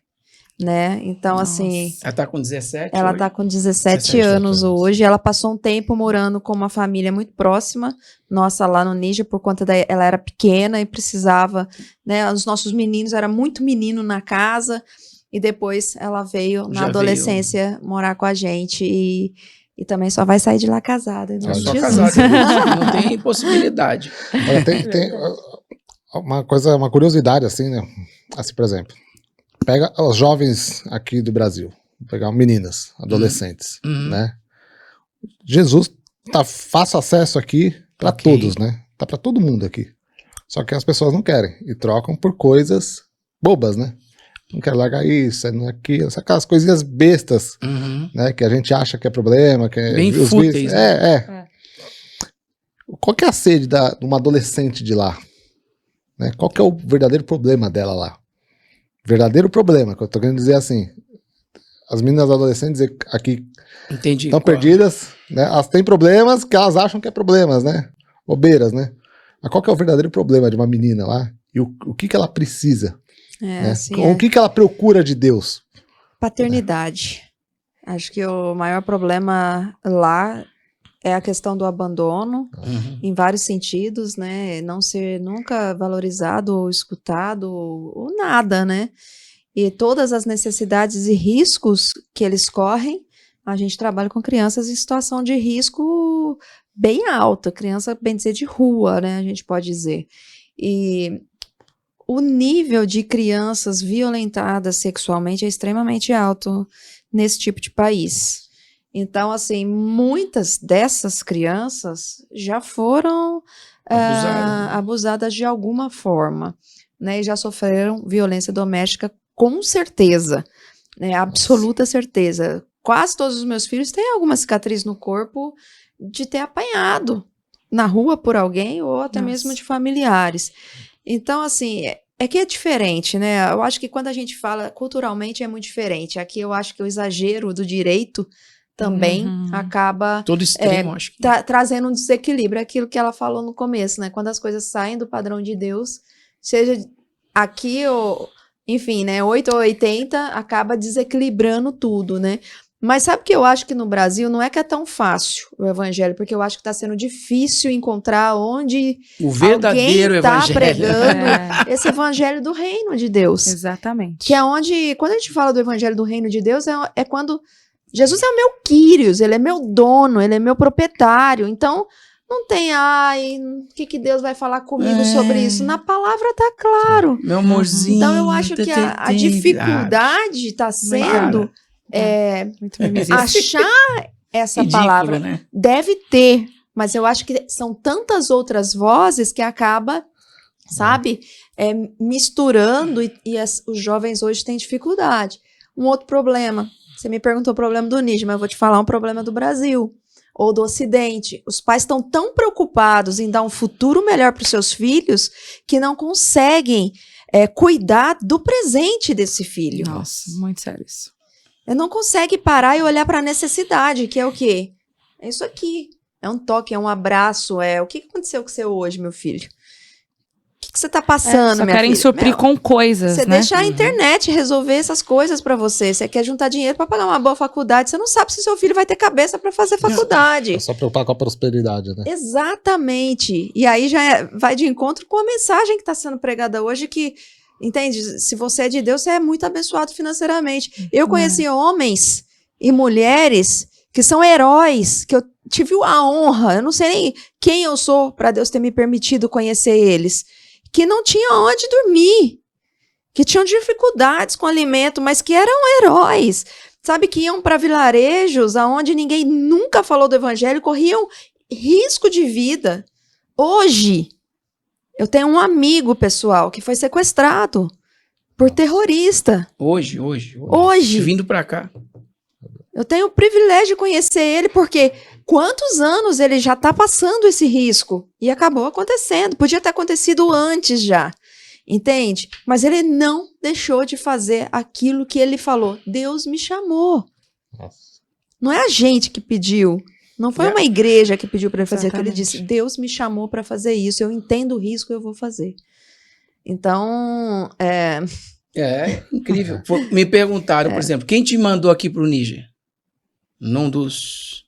Speaker 3: né? Então, assim...
Speaker 4: Ela tá com 17
Speaker 3: Ela
Speaker 4: hoje?
Speaker 3: tá com 17 anos hoje. Ela passou um tempo morando com uma família muito próxima, nossa, lá no Níger, por conta ela era pequena e precisava, né? Os nossos meninos, era muito menino na casa, e depois ela veio na adolescência morar com a gente e também só vai sair de lá casada.
Speaker 4: Só casada, não tem possibilidade.
Speaker 2: Olha, tem uma curiosidade assim, né? Assim, por exemplo, pega os jovens aqui do Brasil, vou pegar meninas, adolescentes, né? Jesus tá fácil acesso aqui para todos, né? Tá para todo mundo aqui. Só que as pessoas não querem e trocam por coisas bobas, né? Não quero largar isso, não aquilo, aquelas coisinhas bestas, né? Que a gente acha que é problema, que é
Speaker 4: bem fúteis.
Speaker 2: Qual que é a sede de uma adolescente de lá? Né? Qual que é o verdadeiro problema dela lá? Verdadeiro problema, que eu tô querendo dizer assim, as meninas adolescentes aqui estão perdidas, né? Elas têm problemas que elas acham que é problemas, né? Bobeiras, né? Mas qual que é o verdadeiro problema de uma menina lá? E o que ela precisa? Né?
Speaker 3: Assim,
Speaker 2: o que ela procura de Deus?
Speaker 3: Paternidade. Acho que o maior problema lá é a questão do abandono, em vários sentidos, né? Não ser nunca valorizado ou escutado ou nada, né? E todas as necessidades e riscos que eles correm, a gente trabalha com crianças em situação de risco bem alta, criança, bem dizer, de rua, né? A gente pode dizer. E o nível de crianças violentadas sexualmente é extremamente alto nesse tipo de país. Então, assim, muitas dessas crianças já foram abusadas de alguma forma, né? E já sofreram violência doméstica com certeza, né? Absoluta certeza. Quase todos os meus filhos têm alguma cicatriz no corpo de ter apanhado na rua por alguém ou até mesmo de familiares. Então, assim, é que é diferente, né? Eu acho que quando a gente fala culturalmente é muito diferente. Aqui eu acho que o exagero do direito também acaba
Speaker 4: todo extremo, acho que
Speaker 3: trazendo um desequilíbrio, aquilo que ela falou no começo, né? Quando as coisas saem do padrão de Deus, seja aqui ou, enfim, né, 8 ou 80, acaba desequilibrando tudo, né? Mas sabe que eu acho que no Brasil não é que é tão fácil o evangelho, porque eu acho que está sendo difícil encontrar onde
Speaker 4: o verdadeiro
Speaker 3: alguém tá
Speaker 4: evangelho
Speaker 3: pregando esse evangelho do reino de Deus.
Speaker 1: Exatamente.
Speaker 3: Que é onde, quando a gente fala do evangelho do reino de Deus, é quando Jesus é o meu Quírios, ele é meu dono, ele é meu proprietário. Então, não tem, o que Deus vai falar comigo sobre isso? Na palavra tá claro.
Speaker 4: Meu amorzinho.
Speaker 3: Então, eu acho que a dificuldade está sendo achar essa
Speaker 4: ridículo,
Speaker 3: palavra.
Speaker 4: Né?
Speaker 3: Deve ter, mas eu acho que são tantas outras vozes que acaba, sabe, misturando e os jovens hoje têm dificuldade. Um outro problema, você me perguntou o problema do Níger, mas eu vou te falar um problema do Brasil ou do Ocidente. Os pais estão tão preocupados em dar um futuro melhor para os seus filhos que não conseguem cuidar do presente desse filho.
Speaker 1: Nossa, muito sério isso.
Speaker 3: Não consegue parar e olhar para a necessidade, que é o quê? É isso aqui. É um toque, é um abraço, o que aconteceu com você hoje, meu filho? O que você tá passando,
Speaker 1: só
Speaker 3: minha
Speaker 1: querem
Speaker 3: filha?
Speaker 1: suprir com coisas,
Speaker 3: Você
Speaker 1: né?
Speaker 3: deixa a internet resolver essas coisas pra você. Você quer juntar dinheiro pra pagar uma boa faculdade. Você não sabe se seu filho vai ter cabeça pra fazer faculdade.
Speaker 2: É só preocupar com a prosperidade, né?
Speaker 3: Exatamente. E aí já vai de encontro com a mensagem que está sendo pregada hoje que, entende? Se você é de Deus, você é muito abençoado financeiramente. Eu conheci homens e mulheres que são heróis, que eu tive a honra, eu não sei nem quem eu sou para Deus ter me permitido conhecer eles, que não tinham onde dormir, que tinham dificuldades com alimento, mas que eram heróis, sabe, que iam para vilarejos aonde ninguém nunca falou do evangelho, corriam risco de vida. Hoje, eu tenho um amigo pessoal que foi sequestrado por terrorista.
Speaker 4: Hoje. Vindo para cá.
Speaker 3: Eu tenho o privilégio de conhecer ele porque quantos anos ele já está passando esse risco e acabou acontecendo. Podia ter acontecido antes já, entende? Mas ele não deixou de fazer aquilo que ele falou. Deus me chamou.
Speaker 2: Nossa.
Speaker 3: Não é a gente que pediu. Não foi uma igreja que pediu para ele fazer o que ele disse.
Speaker 1: Exatamente.
Speaker 3: Deus me chamou para fazer isso. Eu entendo o risco, eu vou fazer. Então,
Speaker 4: É incrível. Me perguntaram, por exemplo, quem te mandou aqui para o Níger? Um dos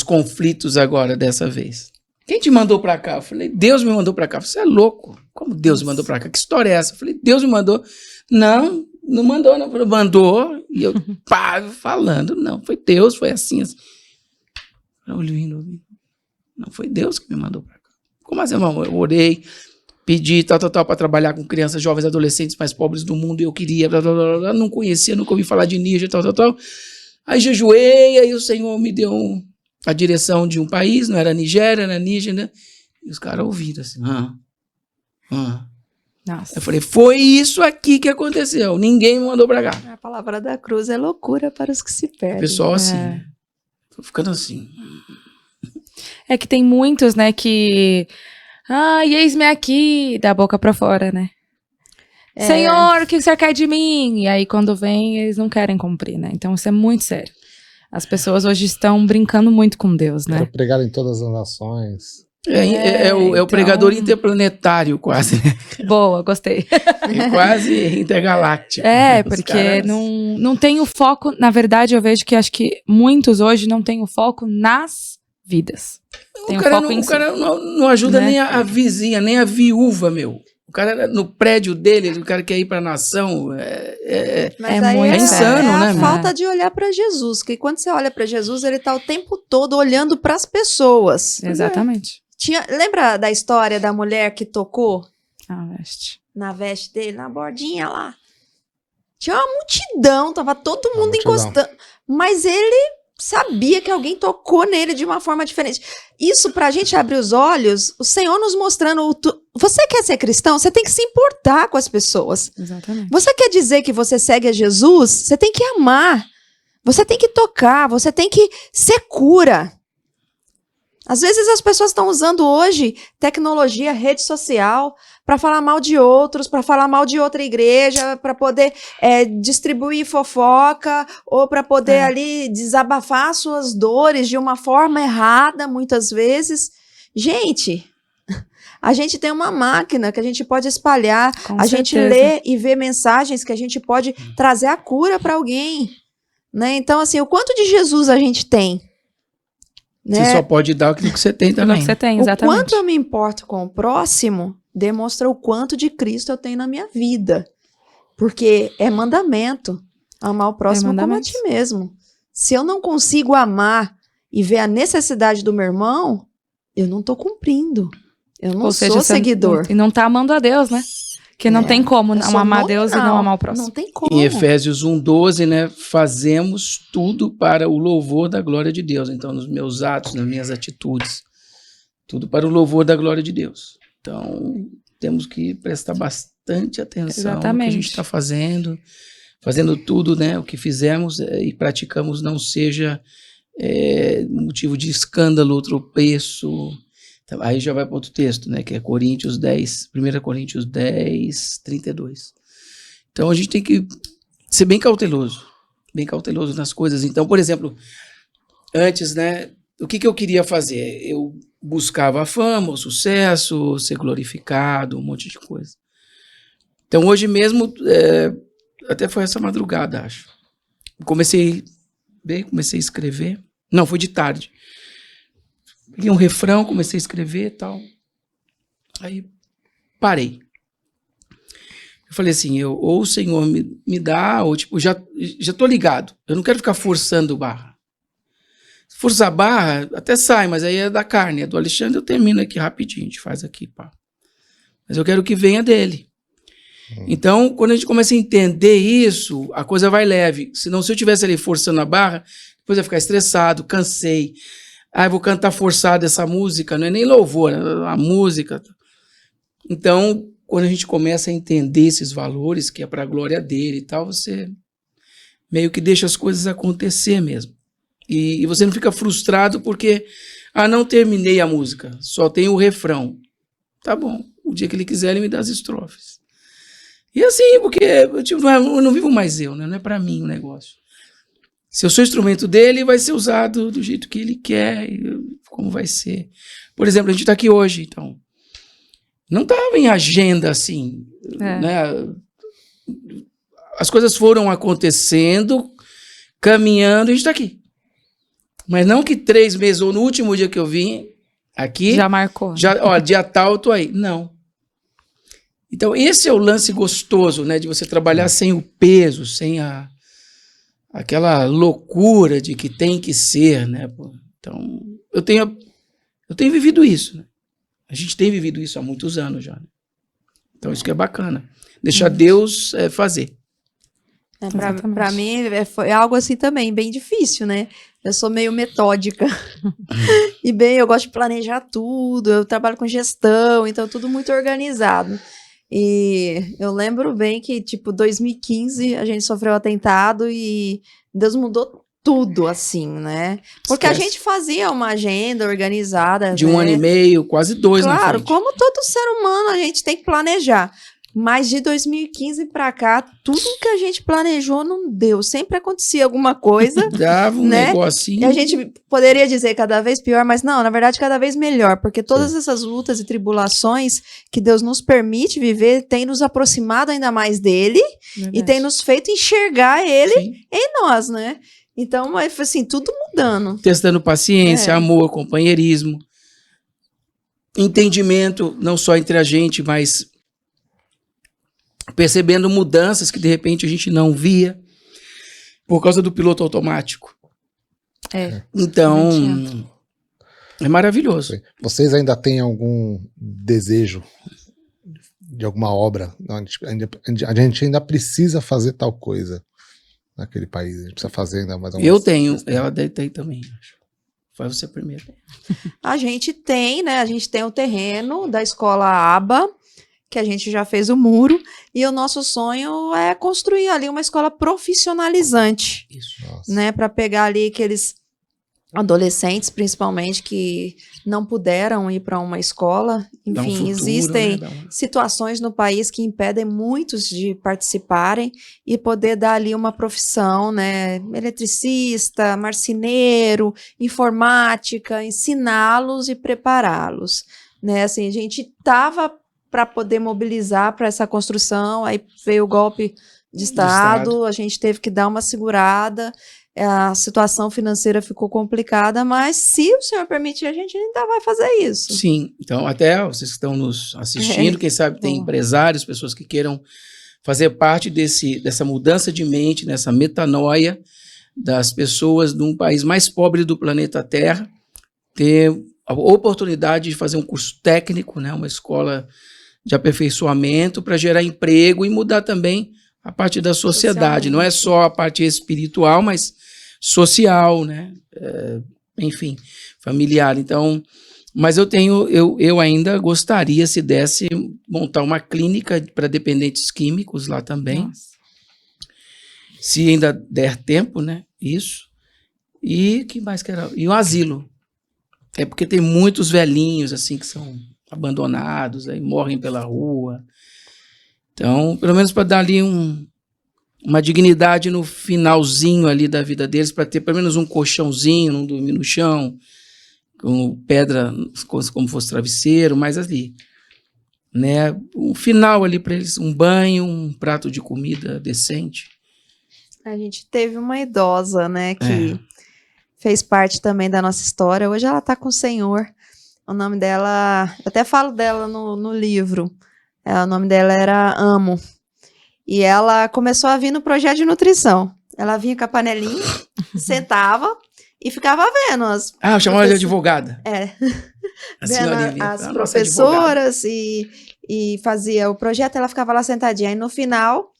Speaker 4: conflitos agora dessa vez. Quem te mandou para cá? Eu falei, Deus me mandou para cá. Você é louco? Como Deus me mandou para cá? Que história é essa? Eu falei, Deus me mandou. Não mandou, não. Falei, mandou. E eu falando, não, foi Deus, foi assim. Ouvindo. Não foi Deus que me mandou para cá. Como assim, irmão? Eu orei, pedi tal, para trabalhar com crianças, jovens, adolescentes mais pobres do mundo. Eu queria, não conhecia, nunca ouvi falar de Níger, tal. Aí jejuei, aí o Senhor me deu a direção de um país, não era Nigéria, era Níger, né? E os caras ouviram assim,
Speaker 1: Nossa.
Speaker 4: Eu falei, foi isso aqui que aconteceu, ninguém me mandou pra cá.
Speaker 3: A palavra da cruz é loucura para os que se perdem.
Speaker 4: O pessoal assim, tô ficando assim.
Speaker 1: É que tem muitos, né, que... e eis-me aqui, da boca pra fora, né? Senhor, o que você quer de mim? E aí, quando vem, eles não querem cumprir, né? Então, isso é muito sério. As pessoas hoje estão brincando muito com Deus, né?
Speaker 2: Quero pregar em todas as nações.
Speaker 4: É o pregador interplanetário, quase, né?
Speaker 1: Boa, gostei.
Speaker 4: Quase intergaláctico.
Speaker 1: Porque não tem o foco... Na verdade, eu vejo que acho que muitos hoje não têm o foco nas vidas. Tem o
Speaker 4: cara não ajuda, né? Nem a vizinha, nem a viúva, meu. O cara, no prédio dele, o cara quer ir para a nação,
Speaker 3: Mas aí
Speaker 1: é
Speaker 4: insano, né?
Speaker 3: A falta de olhar para Jesus, porque quando você olha para Jesus, ele tá o tempo todo olhando para as pessoas.
Speaker 1: Exatamente.
Speaker 3: Lembra da história da mulher que tocou
Speaker 1: Na
Speaker 3: veste dele, na bordinha lá? Tinha uma multidão, tava todo mundo encostando, mas ele sabia que alguém tocou nele de uma forma diferente. Isso, pra gente abrir os olhos, o Senhor nos mostrando... Você quer ser cristão? Você tem que se importar com as pessoas.
Speaker 1: Exatamente.
Speaker 3: Você quer dizer que você segue a Jesus? Você tem que amar. Você tem que tocar. Você tem que ser cura. Às vezes as pessoas estão usando hoje tecnologia, rede social, para falar mal de outros, para falar mal de outra igreja, para poder distribuir fofoca, ou para poder ali desabafar suas dores de uma forma errada, muitas vezes. Gente, a gente tem uma máquina que a gente pode espalhar, a gente lê e vê mensagens que a gente pode trazer a cura para alguém. Né? Então, assim, o quanto de Jesus a gente tem? Né?
Speaker 4: Você só pode dar aquilo que você tem também.
Speaker 1: O que você tem, exatamente.
Speaker 3: O quanto eu me importo com o próximo demonstra o quanto de Cristo eu tenho na minha vida. Porque é mandamento. Amar o próximo como a ti mesmo. Se eu não consigo amar e ver a necessidade do meu irmão, eu não estou cumprindo. Eu não sou seguidor.
Speaker 1: E não está amando a Deus, né? Porque não tem como não amar Deus e não amar o próximo.
Speaker 3: Não tem como.
Speaker 4: Em Efésios 1:12, né? Fazemos tudo para o louvor da glória de Deus. Então, nos meus atos, nas minhas atitudes, tudo para o louvor da glória de Deus. Então, temos que prestar bastante atenção no que a gente está fazendo tudo, né? O que fizemos e praticamos não seja motivo de escândalo ou tropeço. Aí já vai para outro texto, né, que é 1 Coríntios 10:32. Então a gente tem que ser bem cauteloso nas coisas. Então, por exemplo, antes, né, o que eu queria fazer? Eu buscava a fama, o sucesso, ser glorificado, um monte de coisa. Então hoje mesmo, até foi essa madrugada, acho. Comecei a escrever. Não, foi de tarde. Peguei um refrão, comecei a escrever e tal. Aí parei. Eu falei assim, ou o Senhor me dá, ou tipo, já tô ligado. Eu não quero ficar forçando barra. Se forçar a barra, até sai, mas aí é da carne. É do Alexandre, eu termino aqui rapidinho, a gente faz aqui, pá. Mas eu quero que venha dele. Então, quando a gente começa a entender isso, a coisa vai leve. Senão, se eu estivesse ali forçando a barra, depois eu ia ficar estressado, cansei. Eu vou cantar forçado essa música, não é nem louvor, é a música. Então, quando a gente começa a entender esses valores, que é para a glória dele e tal, você meio que deixa as coisas acontecer mesmo. E você não fica frustrado porque, não terminei a música, só tem o refrão. Tá bom, o dia que ele quiser, ele me dá as estrofes. E assim, porque tipo, eu não vivo mais eu, né? Não é para mim o negócio. Se eu sou instrumento dele, vai ser usado do jeito que ele quer, como vai ser. Por exemplo, a gente está aqui hoje, então. Não estava em agenda assim, né? as coisas foram acontecendo, caminhando, e a gente está aqui. Mas não que 3 meses, ou no último dia que eu vim aqui...
Speaker 1: Já marcou.
Speaker 4: Dia tal eu tô aí. Não. Então, esse é o lance gostoso, né? De você trabalhar sem o peso, sem aquela loucura de que tem que ser, né? Então, eu tenho vivido isso, né? A gente tem vivido isso há muitos anos já, né? Então, isso que é bacana. Deixar Deus fazer.
Speaker 3: Pra mim, foi algo assim também, bem difícil, né? Eu sou meio metódica. E eu gosto de planejar tudo, eu trabalho com gestão, então tudo muito organizado. E eu lembro bem que, tipo, 2015, a gente sofreu um atentado e Deus mudou tudo, assim, né? Porque a gente fazia uma agenda organizada.
Speaker 4: De 1 ano e meio, quase 2 na frente.
Speaker 3: Claro, como todo ser humano, a gente tem que planejar. Mas de 2015 pra cá, tudo que a gente planejou não deu. Sempre acontecia alguma coisa.
Speaker 4: Dava um negocinho.
Speaker 3: E a gente poderia dizer cada vez pior, mas não, na verdade, cada vez melhor. Porque todas essas lutas e tribulações que Deus nos permite viver tem nos aproximado ainda mais dele. Verdade. E tem nos feito enxergar ele em nós, né? Então, assim, tudo mudando.
Speaker 4: Testando paciência, amor, companheirismo. Entendimento, não só entre a gente, mas percebendo mudanças que de repente a gente não via por causa do piloto automático. Então, é maravilhoso.
Speaker 2: Vocês ainda têm algum desejo de alguma obra? A gente ainda precisa fazer tal coisa naquele país. A gente precisa fazer ainda mais alguma coisa.
Speaker 4: Eu tenho, ela tem também, acho. Foi você primeiro.
Speaker 3: A gente tem, né? A gente tem o terreno da escola ABA, que a gente já fez o muro, e o nosso sonho é construir ali uma escola profissionalizante. Isso. Né, para pegar ali aqueles adolescentes, principalmente, que não puderam ir para uma escola. Enfim, futuro, existem situações no país que impedem muitos de participarem e poder dar ali uma profissão, né, eletricista, marceneiro, informática, ensiná-los e prepará-los. Né, assim, a gente estava para poder mobilizar para essa construção, aí veio o golpe de Estado, a gente teve que dar uma segurada, a situação financeira ficou complicada, mas se o senhor permitir, a gente ainda vai fazer isso.
Speaker 4: Sim, então até vocês que estão nos assistindo, quem sabe tem empresários, pessoas que queiram fazer parte dessa mudança de mente, dessa metanoia das pessoas de um país mais pobre do planeta Terra, ter a oportunidade de fazer um curso técnico, né, uma escola de aperfeiçoamento para gerar emprego e mudar também a parte da sociedade. Não é só a parte espiritual, mas social, né? Enfim, familiar. Então, mas eu ainda gostaria, se desse, montar uma clínica para dependentes químicos lá também. Nossa. Se ainda der tempo, né? Isso. E que mais que era? E um asilo. É porque tem muitos velhinhos assim que são abandonados, aí morrem pela rua. Então, pelo menos para dar ali uma dignidade no finalzinho ali da vida deles, para ter pelo menos um colchãozinho, não dormir no chão, com pedra como fosse travesseiro, mas ali, né? Um final ali para eles, um banho, um prato de comida decente.
Speaker 3: A gente teve uma idosa, né, que fez parte também da nossa história. Hoje ela está com o Senhor. O nome dela, eu até falo dela no livro, o nome dela era Amo, e ela começou a vir no projeto de nutrição. Ela vinha com a panelinha, sentava e ficava vendo as...
Speaker 4: eu chamava de advogada.
Speaker 3: Vendo as professoras e fazia o projeto, ela ficava lá sentadinha, aí no final...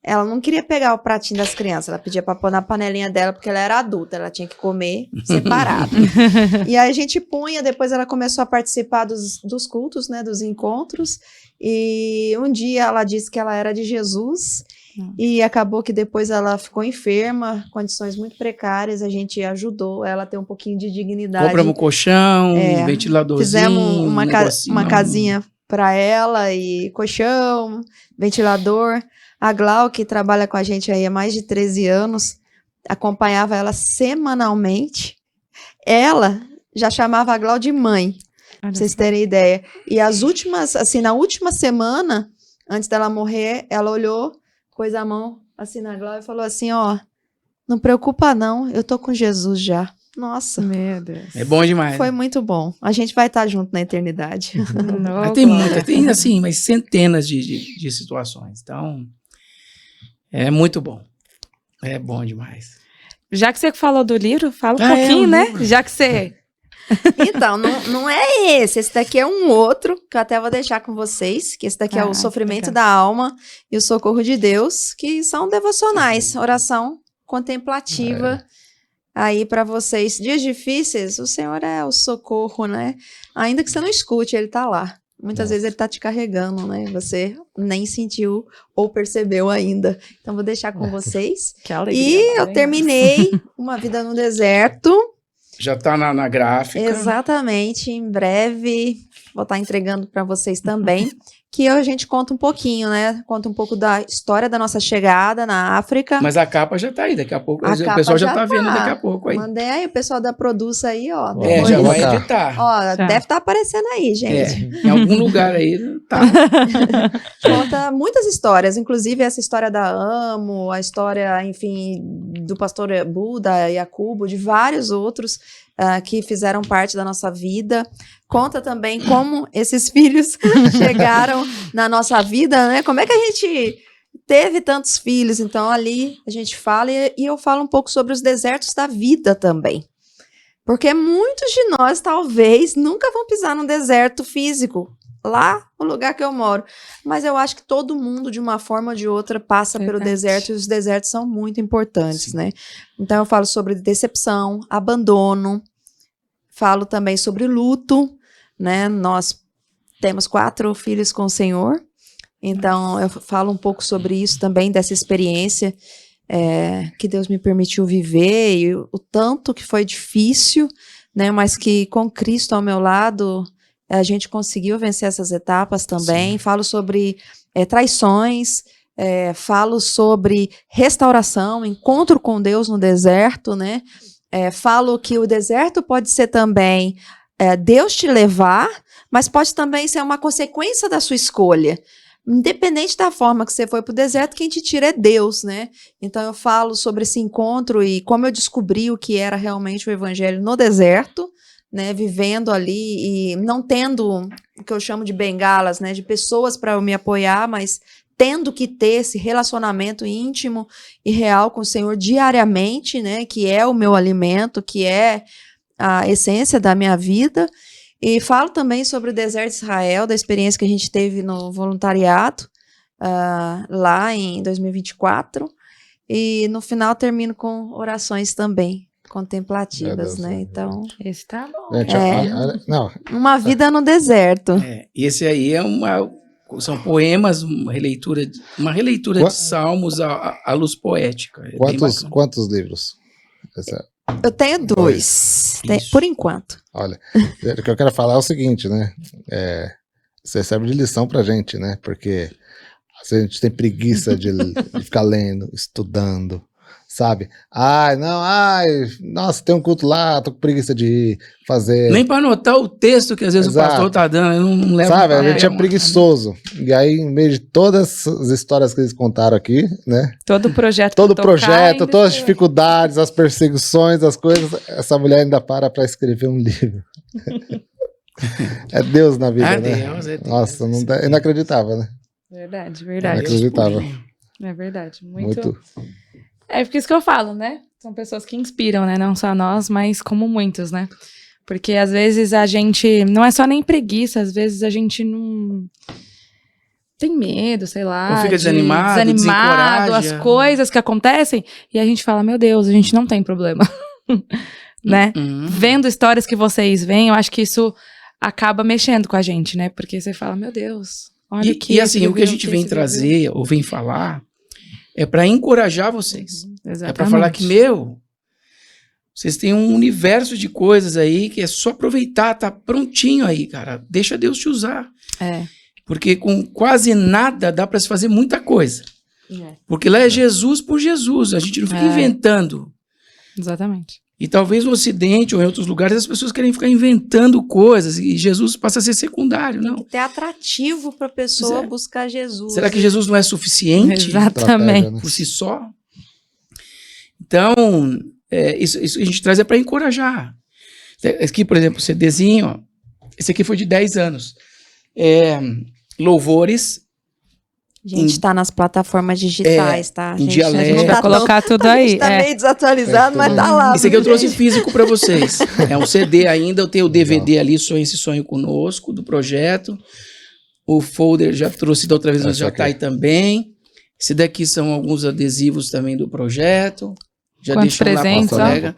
Speaker 3: Ela não queria pegar o pratinho das crianças, ela pedia para pôr na panelinha dela, porque ela era adulta, ela tinha que comer separado. E aí a gente punha, depois ela começou a participar dos cultos, né, dos encontros, e um dia ela disse que ela era de Jesus, e acabou que depois ela ficou enferma, condições muito precárias, a gente ajudou ela a ter um pouquinho de dignidade.
Speaker 4: Compramos um colchão, um ventiladorzinho,
Speaker 3: fizemos uma casinha para ela, e colchão, ventilador. A Glau, que trabalha com a gente aí há mais de 13 anos, acompanhava ela semanalmente. Ela já chamava a Glau de mãe, pra vocês terem ideia. E as últimas, assim, na última semana, antes dela morrer, ela olhou pôs a mão assim na Glória e falou assim, ó, não preocupa não, eu tô com Jesus já. Nossa.
Speaker 1: Meu Deus.
Speaker 4: É bom demais.
Speaker 3: Foi muito bom. A gente vai estar junto na eternidade.
Speaker 4: Tem assim, mas centenas de situações. Então, é muito bom. É bom demais.
Speaker 1: Já que você falou do livro, fala um pouquinho, né?
Speaker 4: Livro.
Speaker 1: Já que você...
Speaker 3: Então, não é esse. Esse daqui é um outro, que eu até vou deixar com vocês, que esse daqui é o Sofrimento da Alma e o Socorro de Deus, que são devocionais, oração contemplativa. Aí para vocês, dias difíceis, o Senhor é o socorro, né? Ainda que você não escute, ele tá lá. Muitas vezes ele tá te carregando, né? Você nem sentiu ou percebeu ainda. Então vou deixar com vocês.
Speaker 1: Que alegria.
Speaker 3: E eu terminei Uma Vida no Deserto.
Speaker 4: Já tá na gráfica.
Speaker 3: Exatamente, em breve vou estar entregando para vocês também, que a gente conta um pouquinho, né? Conta um pouco da história da nossa chegada na África.
Speaker 4: Mas a capa já tá aí, daqui a pouco. O pessoal já tá vendo daqui a pouco aí.
Speaker 3: Mandei aí, o pessoal da Produça aí, ó.
Speaker 4: Depois, já vai editar.
Speaker 3: Ó, deve estar aparecendo aí, gente.
Speaker 4: Em algum lugar aí, tá.
Speaker 3: Conta muitas histórias, inclusive essa história da Amo, a história, enfim, do pastor Buda, Yacubo, de vários outros que fizeram parte da nossa vida. Conta também como esses filhos chegaram na nossa vida, né? Como é que a gente teve tantos filhos? Então, ali a gente fala e eu falo um pouco sobre os desertos da vida também. Porque muitos de nós, talvez, nunca vão pisar num deserto físico, lá no lugar que eu moro. Mas eu acho que todo mundo, de uma forma ou de outra, passa pelo deserto, e os desertos são muito importantes, né? Então, eu falo sobre decepção, abandono, falo também sobre luto, né? Nós temos 4 filhos com o Senhor, então eu falo um pouco sobre isso também, dessa experiência que Deus me permitiu viver, e o tanto que foi difícil, né? Mas que com Cristo ao meu lado, a gente conseguiu vencer essas etapas também. Sim. Falo sobre traições, falo sobre restauração, encontro com Deus no deserto, né? Falo que o deserto pode ser também Deus te levar, mas pode também ser uma consequência da sua escolha. Independente da forma que você foi para o deserto, quem te tira é Deus, né? Então eu falo sobre esse encontro e como eu descobri o que era realmente o evangelho no deserto, né? Vivendo ali e não tendo o que eu chamo de bengalas, né? De pessoas para me apoiar, mas tendo que ter esse relacionamento íntimo e real com o Senhor diariamente, né? Que é o meu alimento, que é a essência da minha vida. E falo também sobre o deserto de Israel, da experiência que a gente teve no voluntariado, lá em 2024. E no final termino com orações também contemplativas, né? Então,
Speaker 1: esse tá bom.
Speaker 2: Não.
Speaker 3: Uma vida no deserto.
Speaker 4: Esse aí são poemas, uma releitura de salmos à luz poética.
Speaker 2: Quantos livros?
Speaker 3: Eu tenho 2, por enquanto.
Speaker 2: Olha, o que eu quero falar é o seguinte, né? Isso serve de lição pra gente, né? Porque a gente tem preguiça de ficar lendo, estudando, sabe? Nossa, tem um culto lá, tô com preguiça de fazer.
Speaker 4: Nem para anotar o texto que às vezes o pastor tá dando, eu não levo.
Speaker 2: Sabe, a gente é preguiçoso. E aí, em meio de todas as histórias que eles contaram aqui, né?
Speaker 1: Todo projeto,
Speaker 2: todas as dificuldades, as perseguições, as coisas, essa mulher ainda para escrever um livro. É Deus na vida, né?
Speaker 4: Deus.
Speaker 2: Nossa, é inacreditável, né?
Speaker 1: Verdade.
Speaker 2: Inacreditável.
Speaker 1: É verdade, muito. É por isso que eu falo, né? São pessoas que inspiram, né? Não só nós, mas como muitos, né? Porque às vezes a gente, não é só nem preguiça, às vezes a gente não tem medo, sei lá.
Speaker 4: Ou fica desanimado,
Speaker 1: as coisas que acontecem, e a gente fala, meu Deus, a gente não tem problema, né? Vendo histórias que vocês veem, eu acho que isso acaba mexendo com a gente, né? Porque você fala, meu Deus, olha o que
Speaker 4: assim, o que a gente vem trazer, ou vem falar, é para encorajar vocês.
Speaker 1: Exatamente.
Speaker 4: É para falar que, vocês têm um universo de coisas aí que é só aproveitar, tá prontinho aí, cara. Deixa Deus te usar. Porque com quase nada dá para se fazer muita coisa. Porque lá é Jesus por Jesus. A gente não fica inventando.
Speaker 1: Exatamente.
Speaker 4: E talvez no Ocidente ou em outros lugares as pessoas querem ficar inventando coisas e Jesus passa a ser secundário, não.
Speaker 3: Tem que ter atrativo para a pessoa buscar Jesus.
Speaker 4: Será que Jesus não é suficiente
Speaker 1: Exatamente.
Speaker 4: por si só? Então, isso a gente traz para encorajar. Aqui, por exemplo, o CDzinho, ó, esse aqui foi de 10 anos. Louvores.
Speaker 3: A gente está nas plataformas digitais, tá?
Speaker 4: Em dialeto.
Speaker 1: A gente vai colocar tudo aí.
Speaker 3: A gente tá meio desatualizado, mas tá lá.
Speaker 4: Esse aqui eu trouxe físico para vocês. É um CD ainda, eu tenho o DVD ali, Sonho Esse Sonho Conosco, do projeto. O folder já trouxe da outra vez, mas já tá aí também. Esse daqui são alguns adesivos também do projeto. Já
Speaker 1: Quantos
Speaker 4: deixam lá para o colega.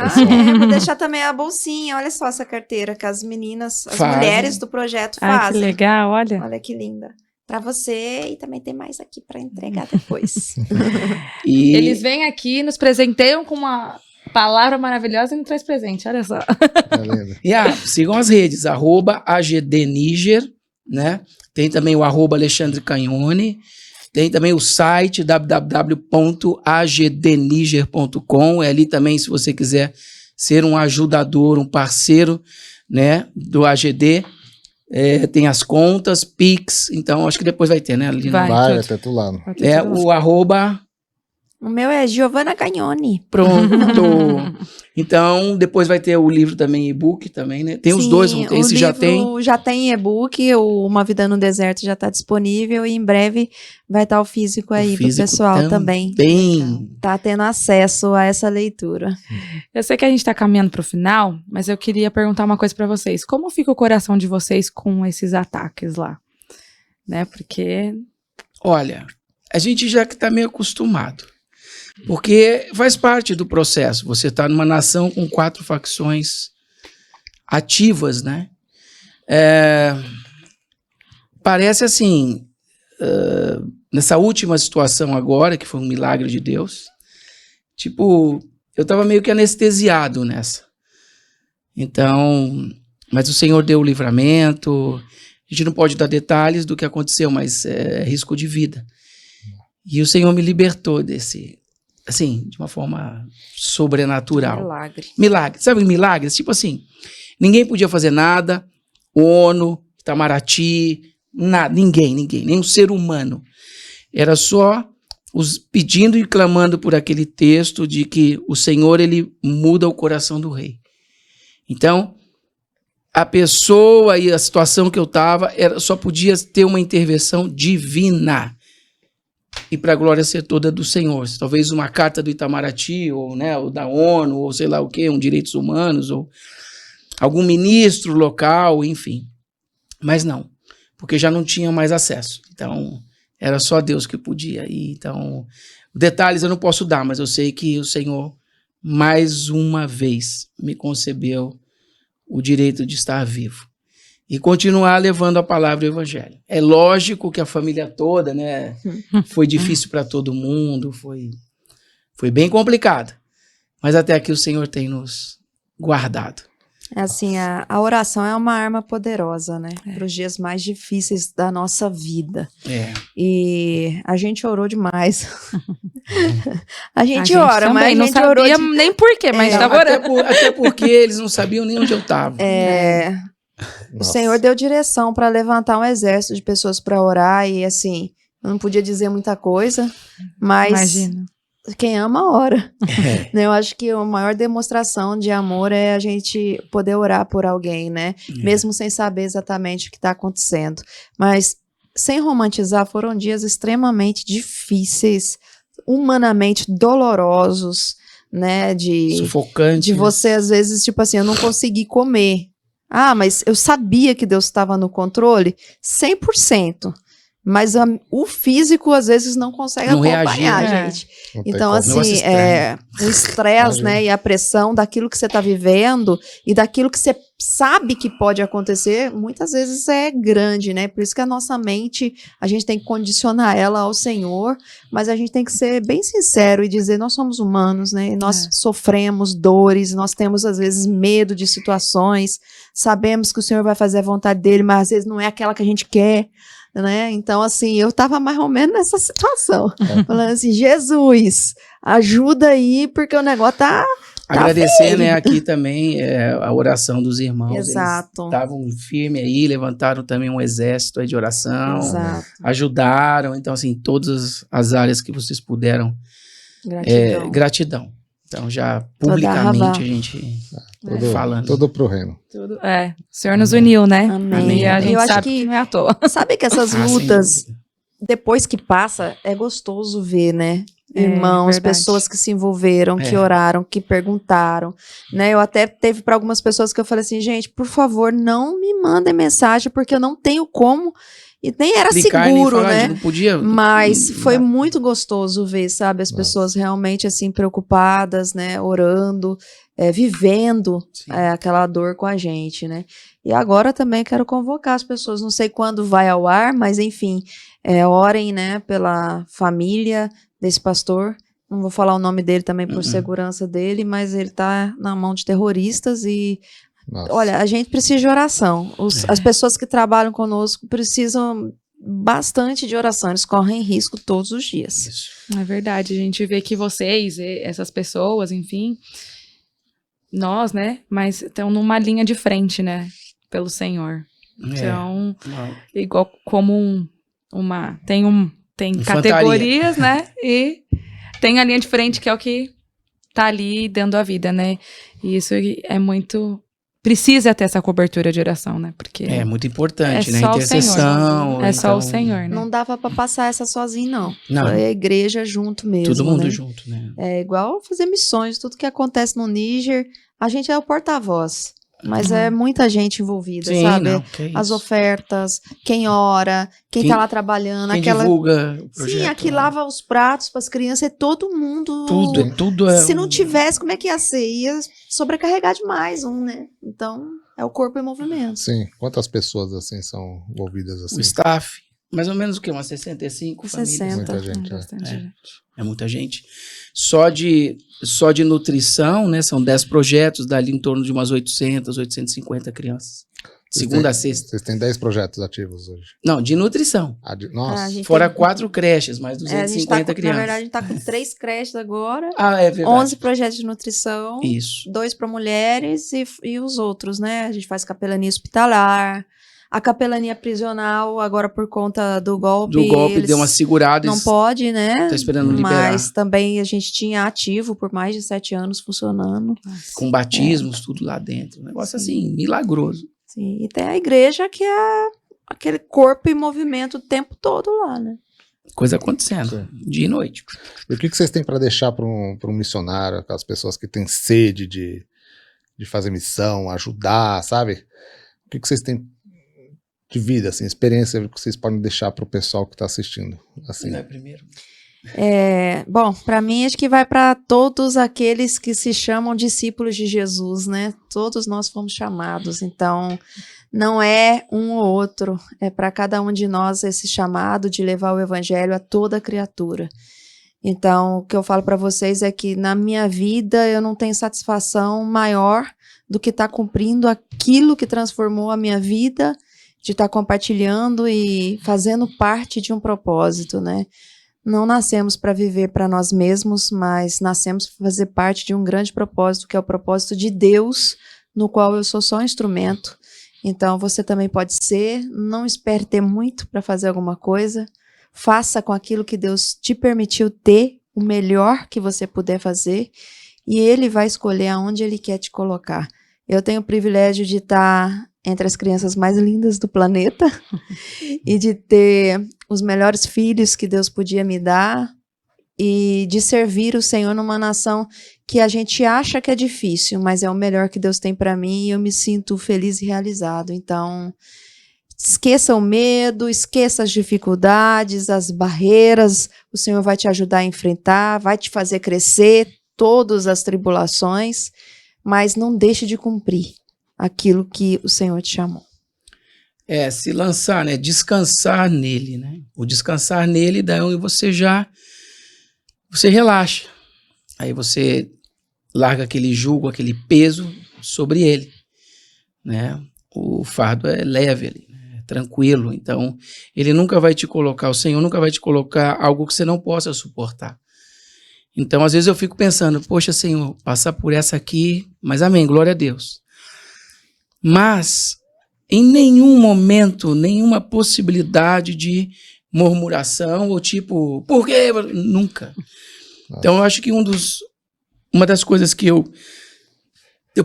Speaker 3: Vou deixar também a bolsinha. Olha só essa carteira que as meninas, as mulheres do projeto fazem.
Speaker 1: Ai, que legal, olha.
Speaker 3: Olha que linda. Para você, e também tem mais aqui para entregar depois.
Speaker 1: E eles vêm aqui, nos presenteiam com uma palavra maravilhosa e nos traz presente, olha só.
Speaker 4: Sigam as redes, @agdniger, né? Tem também o @Alexandre Canhone, tem também o site www.agdniger.com, ali também se você quiser ser um ajudador, um parceiro, né, do AGD. Tem as contas, Pix, então acho que depois vai ter, né? Ali
Speaker 2: vai ter tudo lá.
Speaker 4: O @.
Speaker 3: O meu é Giovanna Cagnoni.
Speaker 4: Pronto. Então, depois vai ter o livro também, e-book também, né? Tem os dois, não tem? Esse já tem?
Speaker 3: Já tem e-book, Uma Vida no Deserto já está disponível e em breve vai estar o físico aí pro pessoal também. Tá tendo acesso a essa leitura.
Speaker 1: Eu sei que a gente tá caminhando pro final, mas eu queria perguntar uma coisa para vocês. Como fica o coração de vocês com esses ataques lá? Né? Porque...
Speaker 4: Olha, a gente já que tá meio acostumado. Porque faz parte do processo. Você está numa nação com 4 facções ativas, né? Parece assim, nessa última situação agora, que foi um milagre de Deus, tipo, eu estava meio que anestesiado nessa. Então, mas o Senhor deu o livramento. A gente não pode dar detalhes do que aconteceu, mas é risco de vida. E o Senhor me libertou desse... assim, de uma forma sobrenatural. Milagre. Sabe milagres? Tipo assim, ninguém podia fazer nada, ONU, Itamaraty, nada, ninguém, nem um ser humano. Era só os pedindo e clamando por aquele texto de que o Senhor, ele muda o coração do rei. Então, a pessoa e a situação que eu estava só podia ter uma intervenção divina. E para a glória ser toda do Senhor. Talvez uma carta do Itamaraty, ou, né, ou da ONU, ou sei lá o quê, direitos humanos, ou algum ministro local, enfim. Mas não, porque já não tinha mais acesso. Então, era só Deus que podia. E, então, detalhes eu não posso dar, mas eu sei que o Senhor, mais uma vez, me concebeu o direito de estar vivo. E continuar levando a palavra do evangelho. É lógico que a família toda, né, foi difícil para todo mundo, foi bem complicado. Mas até aqui o Senhor tem nos guardado.
Speaker 3: Assim, a oração é uma arma poderosa, né? Para os dias mais difíceis da nossa vida. E a gente orou demais. a gente ora, mas a gente
Speaker 1: não sabia nem por quê, mas estava orando.
Speaker 4: Até porque eles não sabiam nem onde eu estava.
Speaker 3: O Senhor deu direção para levantar um exército de pessoas para orar e assim, eu não podia dizer muita coisa, mas
Speaker 1: imagina.
Speaker 3: Quem ama, ora. Eu acho que a maior demonstração de amor é a gente poder orar por alguém, né? Mesmo sem saber exatamente o que está acontecendo. Mas, sem romantizar, foram dias extremamente difíceis, humanamente dolorosos, né?
Speaker 4: Sufocantes.
Speaker 3: De você, às vezes, tipo assim, eu não consegui comer. Mas eu sabia que Deus estava no controle 100%. Mas o físico, às vezes, não consegue acompanhar, gente. Então, assim, o estresse, né, e a pressão daquilo que você está vivendo e daquilo que você sabe que pode acontecer, muitas vezes é grande, né? Por isso que a nossa mente, a gente tem que condicionar ela ao Senhor, mas a gente tem que ser bem sincero e dizer, nós somos humanos, né? E nós sofremos dores, nós temos, às vezes, medo de situações, sabemos que o Senhor vai fazer a vontade dele, mas às vezes não é aquela que a gente quer, né? Então, assim, eu tava mais ou menos nessa situação. Falando assim, Jesus, ajuda aí, porque o negócio
Speaker 4: Agradecer, né, aqui também a oração dos irmãos.
Speaker 3: Exato.
Speaker 4: Eles estavam firmes aí, levantaram também um exército aí de oração.
Speaker 3: Exato.
Speaker 4: Ajudaram. Então, assim, todas as áreas que vocês puderam. Gratidão. Então, já publicamente a gente falando.
Speaker 2: Tudo pro reino.
Speaker 1: O Senhor nos uniu, né?
Speaker 3: Amém.
Speaker 1: E a gente
Speaker 3: eu
Speaker 1: sabe
Speaker 3: acho que
Speaker 1: não é à toa.
Speaker 3: Sabe que essas lutas, depois que passa, é gostoso ver, né? Irmãos,
Speaker 1: verdade.
Speaker 3: pessoas que se envolveram, que oraram, que perguntaram, né? Eu até teve para algumas pessoas que eu falei assim, gente, por favor, não me mandem mensagem, porque eu não tenho como, e nem era seguro, né?
Speaker 4: Não podia,
Speaker 3: mas foi muito gostoso ver, sabe? As pessoas realmente, assim, preocupadas, né? Orando, vivendo aquela dor com a gente, né? E agora também quero convocar as pessoas, não sei quando vai ao ar, mas enfim, orem, né? Pela família desse pastor, não vou falar o nome dele também por segurança dele, mas ele tá na mão de terroristas e, olha, a gente precisa de oração. As pessoas que trabalham conosco precisam bastante de oração, eles correm risco todos os dias.
Speaker 4: Isso.
Speaker 1: É verdade, a gente vê que vocês, essas pessoas, enfim, nós, né, mas estão numa linha de frente, né, pelo Senhor. Então, igual como tem categorias, né? E tem a linha de frente, que é o que tá ali dando a vida, né? E isso é muito... Precisa ter essa cobertura de oração, né? Porque
Speaker 4: é muito importante, né?
Speaker 1: Só
Speaker 4: Intercessão.
Speaker 1: é só o Senhor, né?
Speaker 3: Não dava pra passar essa sozinho, não.
Speaker 4: Não.
Speaker 3: Foi a igreja junto mesmo,
Speaker 4: todo mundo
Speaker 3: né?
Speaker 4: junto, né?
Speaker 3: É igual fazer missões. Tudo que acontece no Níger, a gente é o porta-voz. Mas é muita gente envolvida, sabe?
Speaker 4: Não,
Speaker 3: as ofertas, quem ora, quem tá lá trabalhando.
Speaker 4: Quem divulga o projeto.
Speaker 3: Sim, aqui lava os pratos para as crianças, é todo mundo.
Speaker 4: Tudo é.
Speaker 3: Se não tivesse, como é que ia ser? Ia sobrecarregar demais né? Então, é o corpo em movimento.
Speaker 2: Sim. Quantas pessoas, assim, são envolvidas, assim?
Speaker 4: O staff, mais ou menos o quê? Umas 65
Speaker 3: 60.
Speaker 4: famílias.
Speaker 2: Muita gente,
Speaker 1: Bastante gente.
Speaker 4: É muita gente. Só de nutrição, né? São 10 projetos, dali em torno de umas 850 crianças. Segunda a sexta.
Speaker 2: Vocês têm 10 projetos ativos hoje?
Speaker 4: Não, de nutrição.
Speaker 2: Nossa.
Speaker 4: Fora 4 creches, mais 250 crianças.
Speaker 3: Na verdade, a gente tá com 3 creches agora.
Speaker 4: É verdade.
Speaker 3: 11 projetos de nutrição.
Speaker 4: Isso.
Speaker 3: 2 para mulheres e os outros, né? A gente faz capelania hospitalar. A capelania prisional, agora por conta do golpe.
Speaker 4: Deu uma segurada.
Speaker 3: Não pode, né?
Speaker 4: Tá esperando liberar.
Speaker 3: Mas também a gente tinha ativo por mais de 7 anos funcionando.
Speaker 4: Com batismos, tudo lá dentro. Um negócio assim, milagroso.
Speaker 3: Sim, e tem a igreja que é aquele corpo em movimento o tempo todo lá, né?
Speaker 4: Coisa acontecendo, dia e noite.
Speaker 2: E o que vocês têm para deixar para um missionário, aquelas pessoas que têm sede de fazer missão, ajudar, sabe? O que vocês têm de vida, assim, experiência que vocês podem deixar para o pessoal que está assistindo? Assim.
Speaker 4: Primeiro.
Speaker 3: Bom, para mim acho que vai para todos aqueles que se chamam discípulos de Jesus, né? Todos nós fomos chamados, então não é um ou outro, é para cada um de nós esse chamado de levar o evangelho a toda criatura. Então, o que eu falo para vocês é que na minha vida eu não tenho satisfação maior do que estar cumprindo aquilo que transformou a minha vida, de estar compartilhando e fazendo parte de um propósito, né? Não nascemos para viver para nós mesmos, mas nascemos para fazer parte de um grande propósito, que é o propósito de Deus, no qual eu sou só um instrumento. Então, você também pode ser, não espere ter muito para fazer alguma coisa, faça com aquilo que Deus te permitiu ter, o melhor que você puder fazer, e Ele vai escolher aonde Ele quer te colocar. Eu tenho o privilégio de estar entre as crianças mais lindas do planeta e de ter os melhores filhos que Deus podia me dar e de servir o Senhor numa nação que a gente acha que é difícil, mas é o melhor que Deus tem para mim e eu me sinto feliz e realizado. Então, esqueça o medo, esqueça as dificuldades, as barreiras, o Senhor vai te ajudar a enfrentar, vai te fazer crescer todas as tribulações, mas não deixe de cumprir aquilo que o Senhor te chamou.
Speaker 4: Se lançar, né? Descansar nele, né? O descansar nele, daí você relaxa. Aí você larga aquele jugo, aquele peso sobre ele, né? O fardo é leve ali, né? É tranquilo. Então, ele nunca vai te colocar, o Senhor nunca vai te colocar algo que você não possa suportar. Então, às vezes eu fico pensando, poxa, Senhor, passar por essa aqui, mas amém, glória a Deus. Mas, em nenhum momento, nenhuma possibilidade de murmuração, ou tipo, por quê? Nunca. Então, eu acho que uma das coisas que eu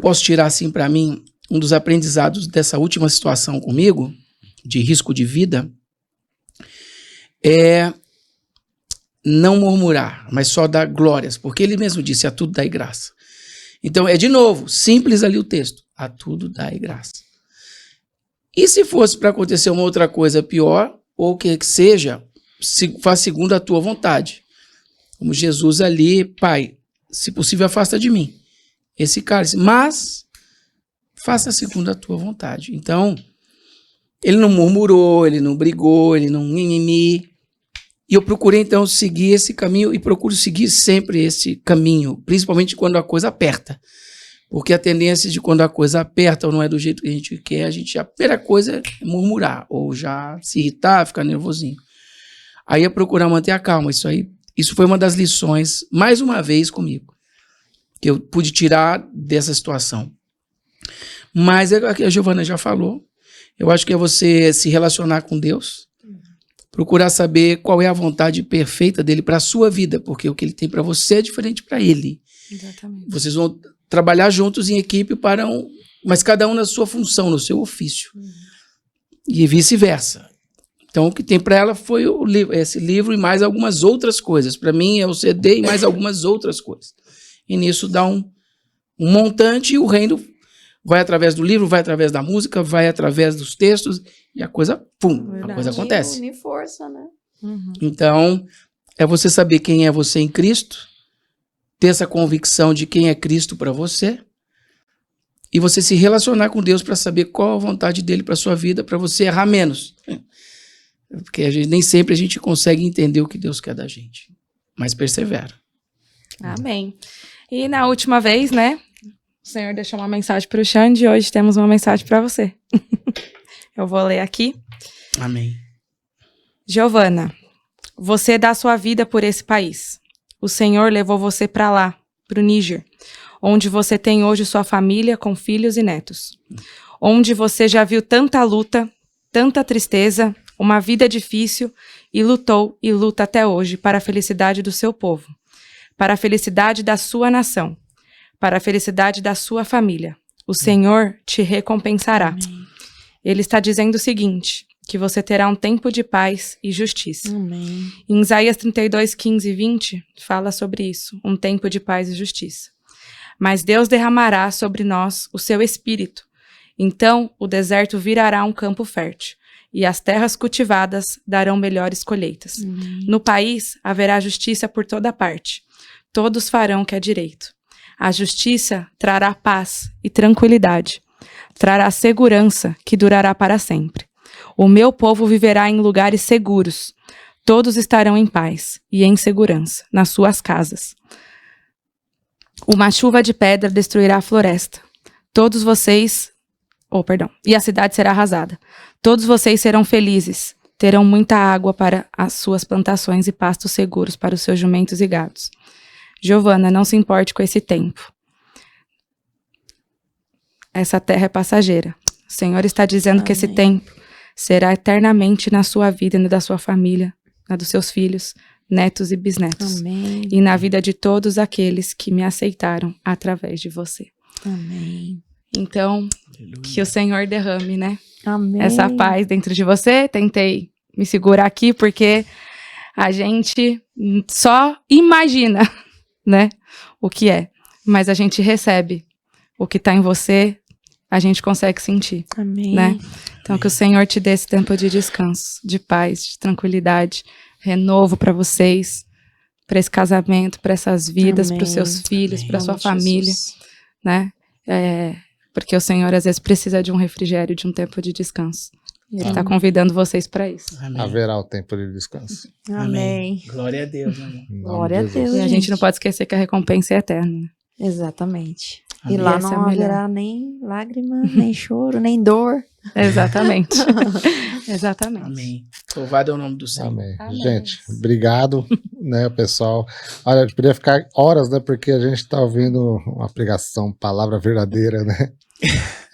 Speaker 4: posso tirar assim para mim, um dos aprendizados dessa última situação comigo, de risco de vida, é não murmurar, mas só dar glórias, porque ele mesmo disse, a tudo dai graça. Então, de novo, simples ali o texto, a tudo dai graça. E se fosse para acontecer uma outra coisa pior, ou que seja, faz segundo a tua vontade. Como Jesus ali, Pai, se possível, afasta de mim esse cálice, mas faça segundo a tua vontade. Então, ele não murmurou, ele não brigou, ele não mimimi. E eu procurei, então, seguir esse caminho e procuro seguir sempre esse caminho, principalmente quando a coisa aperta. Porque a tendência de quando a coisa aperta ou não é do jeito que a gente quer, a primeira coisa é murmurar, ou já se irritar, ficar nervosinho. Aí é procurar manter a calma. Isso foi uma das lições, mais uma vez comigo, que eu pude tirar dessa situação. Mas a Giovana já falou, eu acho que é você se relacionar com Deus, procurar saber qual é a vontade perfeita dele para a sua vida, porque o que ele tem para você é diferente para ele.
Speaker 1: Exatamente.
Speaker 4: Vocês vão trabalhar juntos em equipe mas cada um na sua função, no seu ofício. E vice-versa. Então, o que tem para ela foi esse livro e mais algumas outras coisas. Para mim, é o CD e mais algumas outras coisas. E nisso dá um montante e o reino vai através do livro, vai através da música, vai através dos textos e a coisa, a coisa acontece.
Speaker 3: Une força, né?
Speaker 1: Uhum.
Speaker 4: Então, é você saber quem é você em Cristo, ter essa convicção de quem é Cristo para você e você se relacionar com Deus para saber qual a vontade dele para sua vida, para você errar menos. Porque nem sempre a gente consegue entender o que Deus quer da gente, mas persevera.
Speaker 1: Amém. E na última vez, né, o Senhor deixou uma mensagem para o Xande e hoje temos uma mensagem para você. Eu vou ler aqui.
Speaker 4: Amém.
Speaker 1: Giovana, você dá sua vida por esse país. O Senhor levou você para lá, para o Níger, onde você tem hoje sua família com filhos e netos. Onde você já viu tanta luta, tanta tristeza, uma vida difícil e lutou e luta até hoje para a felicidade do seu povo, para a felicidade da sua nação, para a felicidade da sua família. O Senhor te recompensará. Amém. Ele está dizendo o seguinte, que você terá um tempo de paz e justiça.
Speaker 3: Amém.
Speaker 1: Em Isaías 32, 15 e 20, fala sobre isso, um tempo de paz e justiça. Mas Deus derramará sobre nós o seu espírito. Então o deserto virará um campo fértil, e as terras cultivadas darão melhores colheitas. No país haverá justiça por toda parte. Todos farão o que é direito. A justiça trará paz e tranquilidade. Trará segurança que durará para sempre. O meu povo viverá em lugares seguros. Todos estarão em paz e em segurança nas suas casas. Uma chuva de pedra destruirá a floresta. E a cidade será arrasada. Todos vocês serão felizes. Terão muita água para as suas plantações e pastos seguros para os seus jumentos e gados. Giovana, não se importe com esse tempo. Essa terra é passageira. O Senhor está dizendo Amém. Que esse tempo será eternamente na sua vida e na da sua família, na dos seus filhos, netos e bisnetos. Amém. E na vida de todos aqueles que me aceitaram através de você.
Speaker 3: Amém.
Speaker 1: Então,
Speaker 4: Aleluia.
Speaker 1: Que o Senhor derrame, né?
Speaker 3: Amém.
Speaker 1: Essa paz dentro de você. Tentei me segurar aqui porque a gente só imagina, né, o que é. Mas a gente recebe o que está em você, a gente consegue sentir.
Speaker 3: Amém.
Speaker 1: Né? Então, que o Senhor te dê esse tempo de descanso, de paz, de tranquilidade, renovo para vocês, para esse casamento, para essas vidas, para os seus filhos, para sua família, né? Porque o Senhor às vezes precisa de um refrigério, de um tempo de descanso. E Ele está convidando vocês para isso.
Speaker 2: Amém. Haverá o tempo de descanso.
Speaker 3: Amém.
Speaker 4: Glória a Deus, amor.
Speaker 3: Glória a Deus.
Speaker 1: E a gente não pode esquecer que a recompensa é eterna.
Speaker 3: Exatamente. E lá
Speaker 1: Essa é
Speaker 3: não
Speaker 1: a melhor.
Speaker 3: haverá nem lágrima, nem choro, nem dor.
Speaker 1: Exatamente. Exatamente.
Speaker 4: Amém. Louvado é o nome do Senhor.
Speaker 2: Amém.
Speaker 1: Amém.
Speaker 2: Gente, obrigado, né, pessoal. Olha, a gente poderia ficar horas, né, porque a gente está ouvindo uma pregação, palavra verdadeira, né?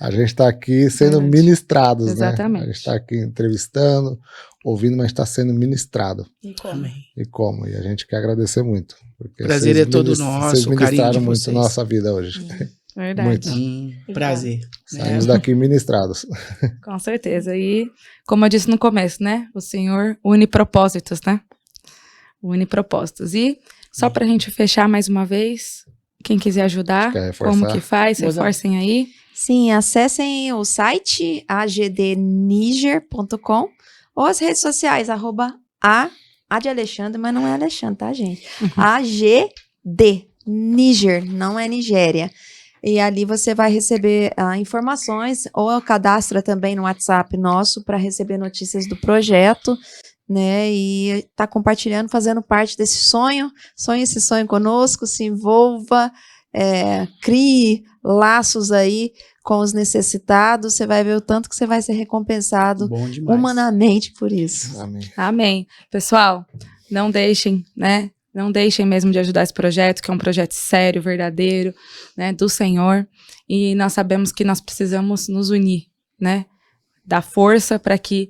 Speaker 2: A gente está aqui sendo
Speaker 1: Verdade.
Speaker 2: ministrados,
Speaker 1: Exatamente.
Speaker 2: né? A gente está aqui entrevistando, ouvindo, mas está sendo ministrado.
Speaker 1: E como?
Speaker 4: Amém.
Speaker 2: E como? E a gente quer agradecer muito. Porque
Speaker 4: Prazer
Speaker 2: vocês
Speaker 4: é todo
Speaker 2: vocês
Speaker 4: nosso, o carinho
Speaker 2: ministraram
Speaker 4: de
Speaker 2: muito
Speaker 4: vocês.
Speaker 2: nossa vida hoje.
Speaker 1: Verdade.
Speaker 2: Muito.
Speaker 4: Prazer.
Speaker 2: Saímos daqui ministrados.
Speaker 1: Com certeza. E, como eu disse no começo, né? O Senhor une propósitos, né? Une propósitos. E, só pra gente fechar mais uma vez, quem quiser ajudar,
Speaker 2: Quer reforçar?
Speaker 1: como que faz,
Speaker 4: Vou usar.
Speaker 1: reforcem aí.
Speaker 3: Sim, acessem o site agdniger.com ou as redes sociais, @a de Alexandre, mas não é Alexandre, tá, gente? AGD, Níger, não é Nigéria. E ali você vai receber informações, ou cadastra também no WhatsApp nosso para receber notícias do projeto, né? E tá compartilhando, fazendo parte desse sonho. Sonhe esse sonho conosco, se envolva, crie laços aí com os necessitados. Você vai ver o tanto que você vai ser recompensado
Speaker 4: Bom demais.
Speaker 3: humanamente por isso.
Speaker 2: Amém.
Speaker 1: Amém. Pessoal, não deixem, né? Não deixem mesmo de ajudar esse projeto, que é um projeto sério, verdadeiro, né? Do Senhor. E nós sabemos que nós precisamos nos unir, né? Dar força para que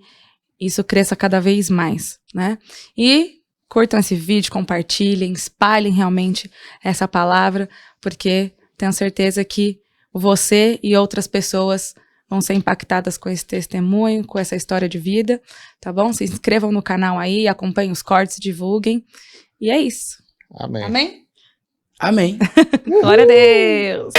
Speaker 1: isso cresça cada vez mais, né? E curtam esse vídeo, compartilhem, espalhem realmente essa palavra, porque tenho certeza que você e outras pessoas vão ser impactadas com esse testemunho, com essa história de vida, tá bom? Se inscrevam no canal aí, acompanhem os cortes, divulguem. E é isso.
Speaker 2: Amém.
Speaker 1: Amém?
Speaker 4: Amém.
Speaker 1: Glória a Deus!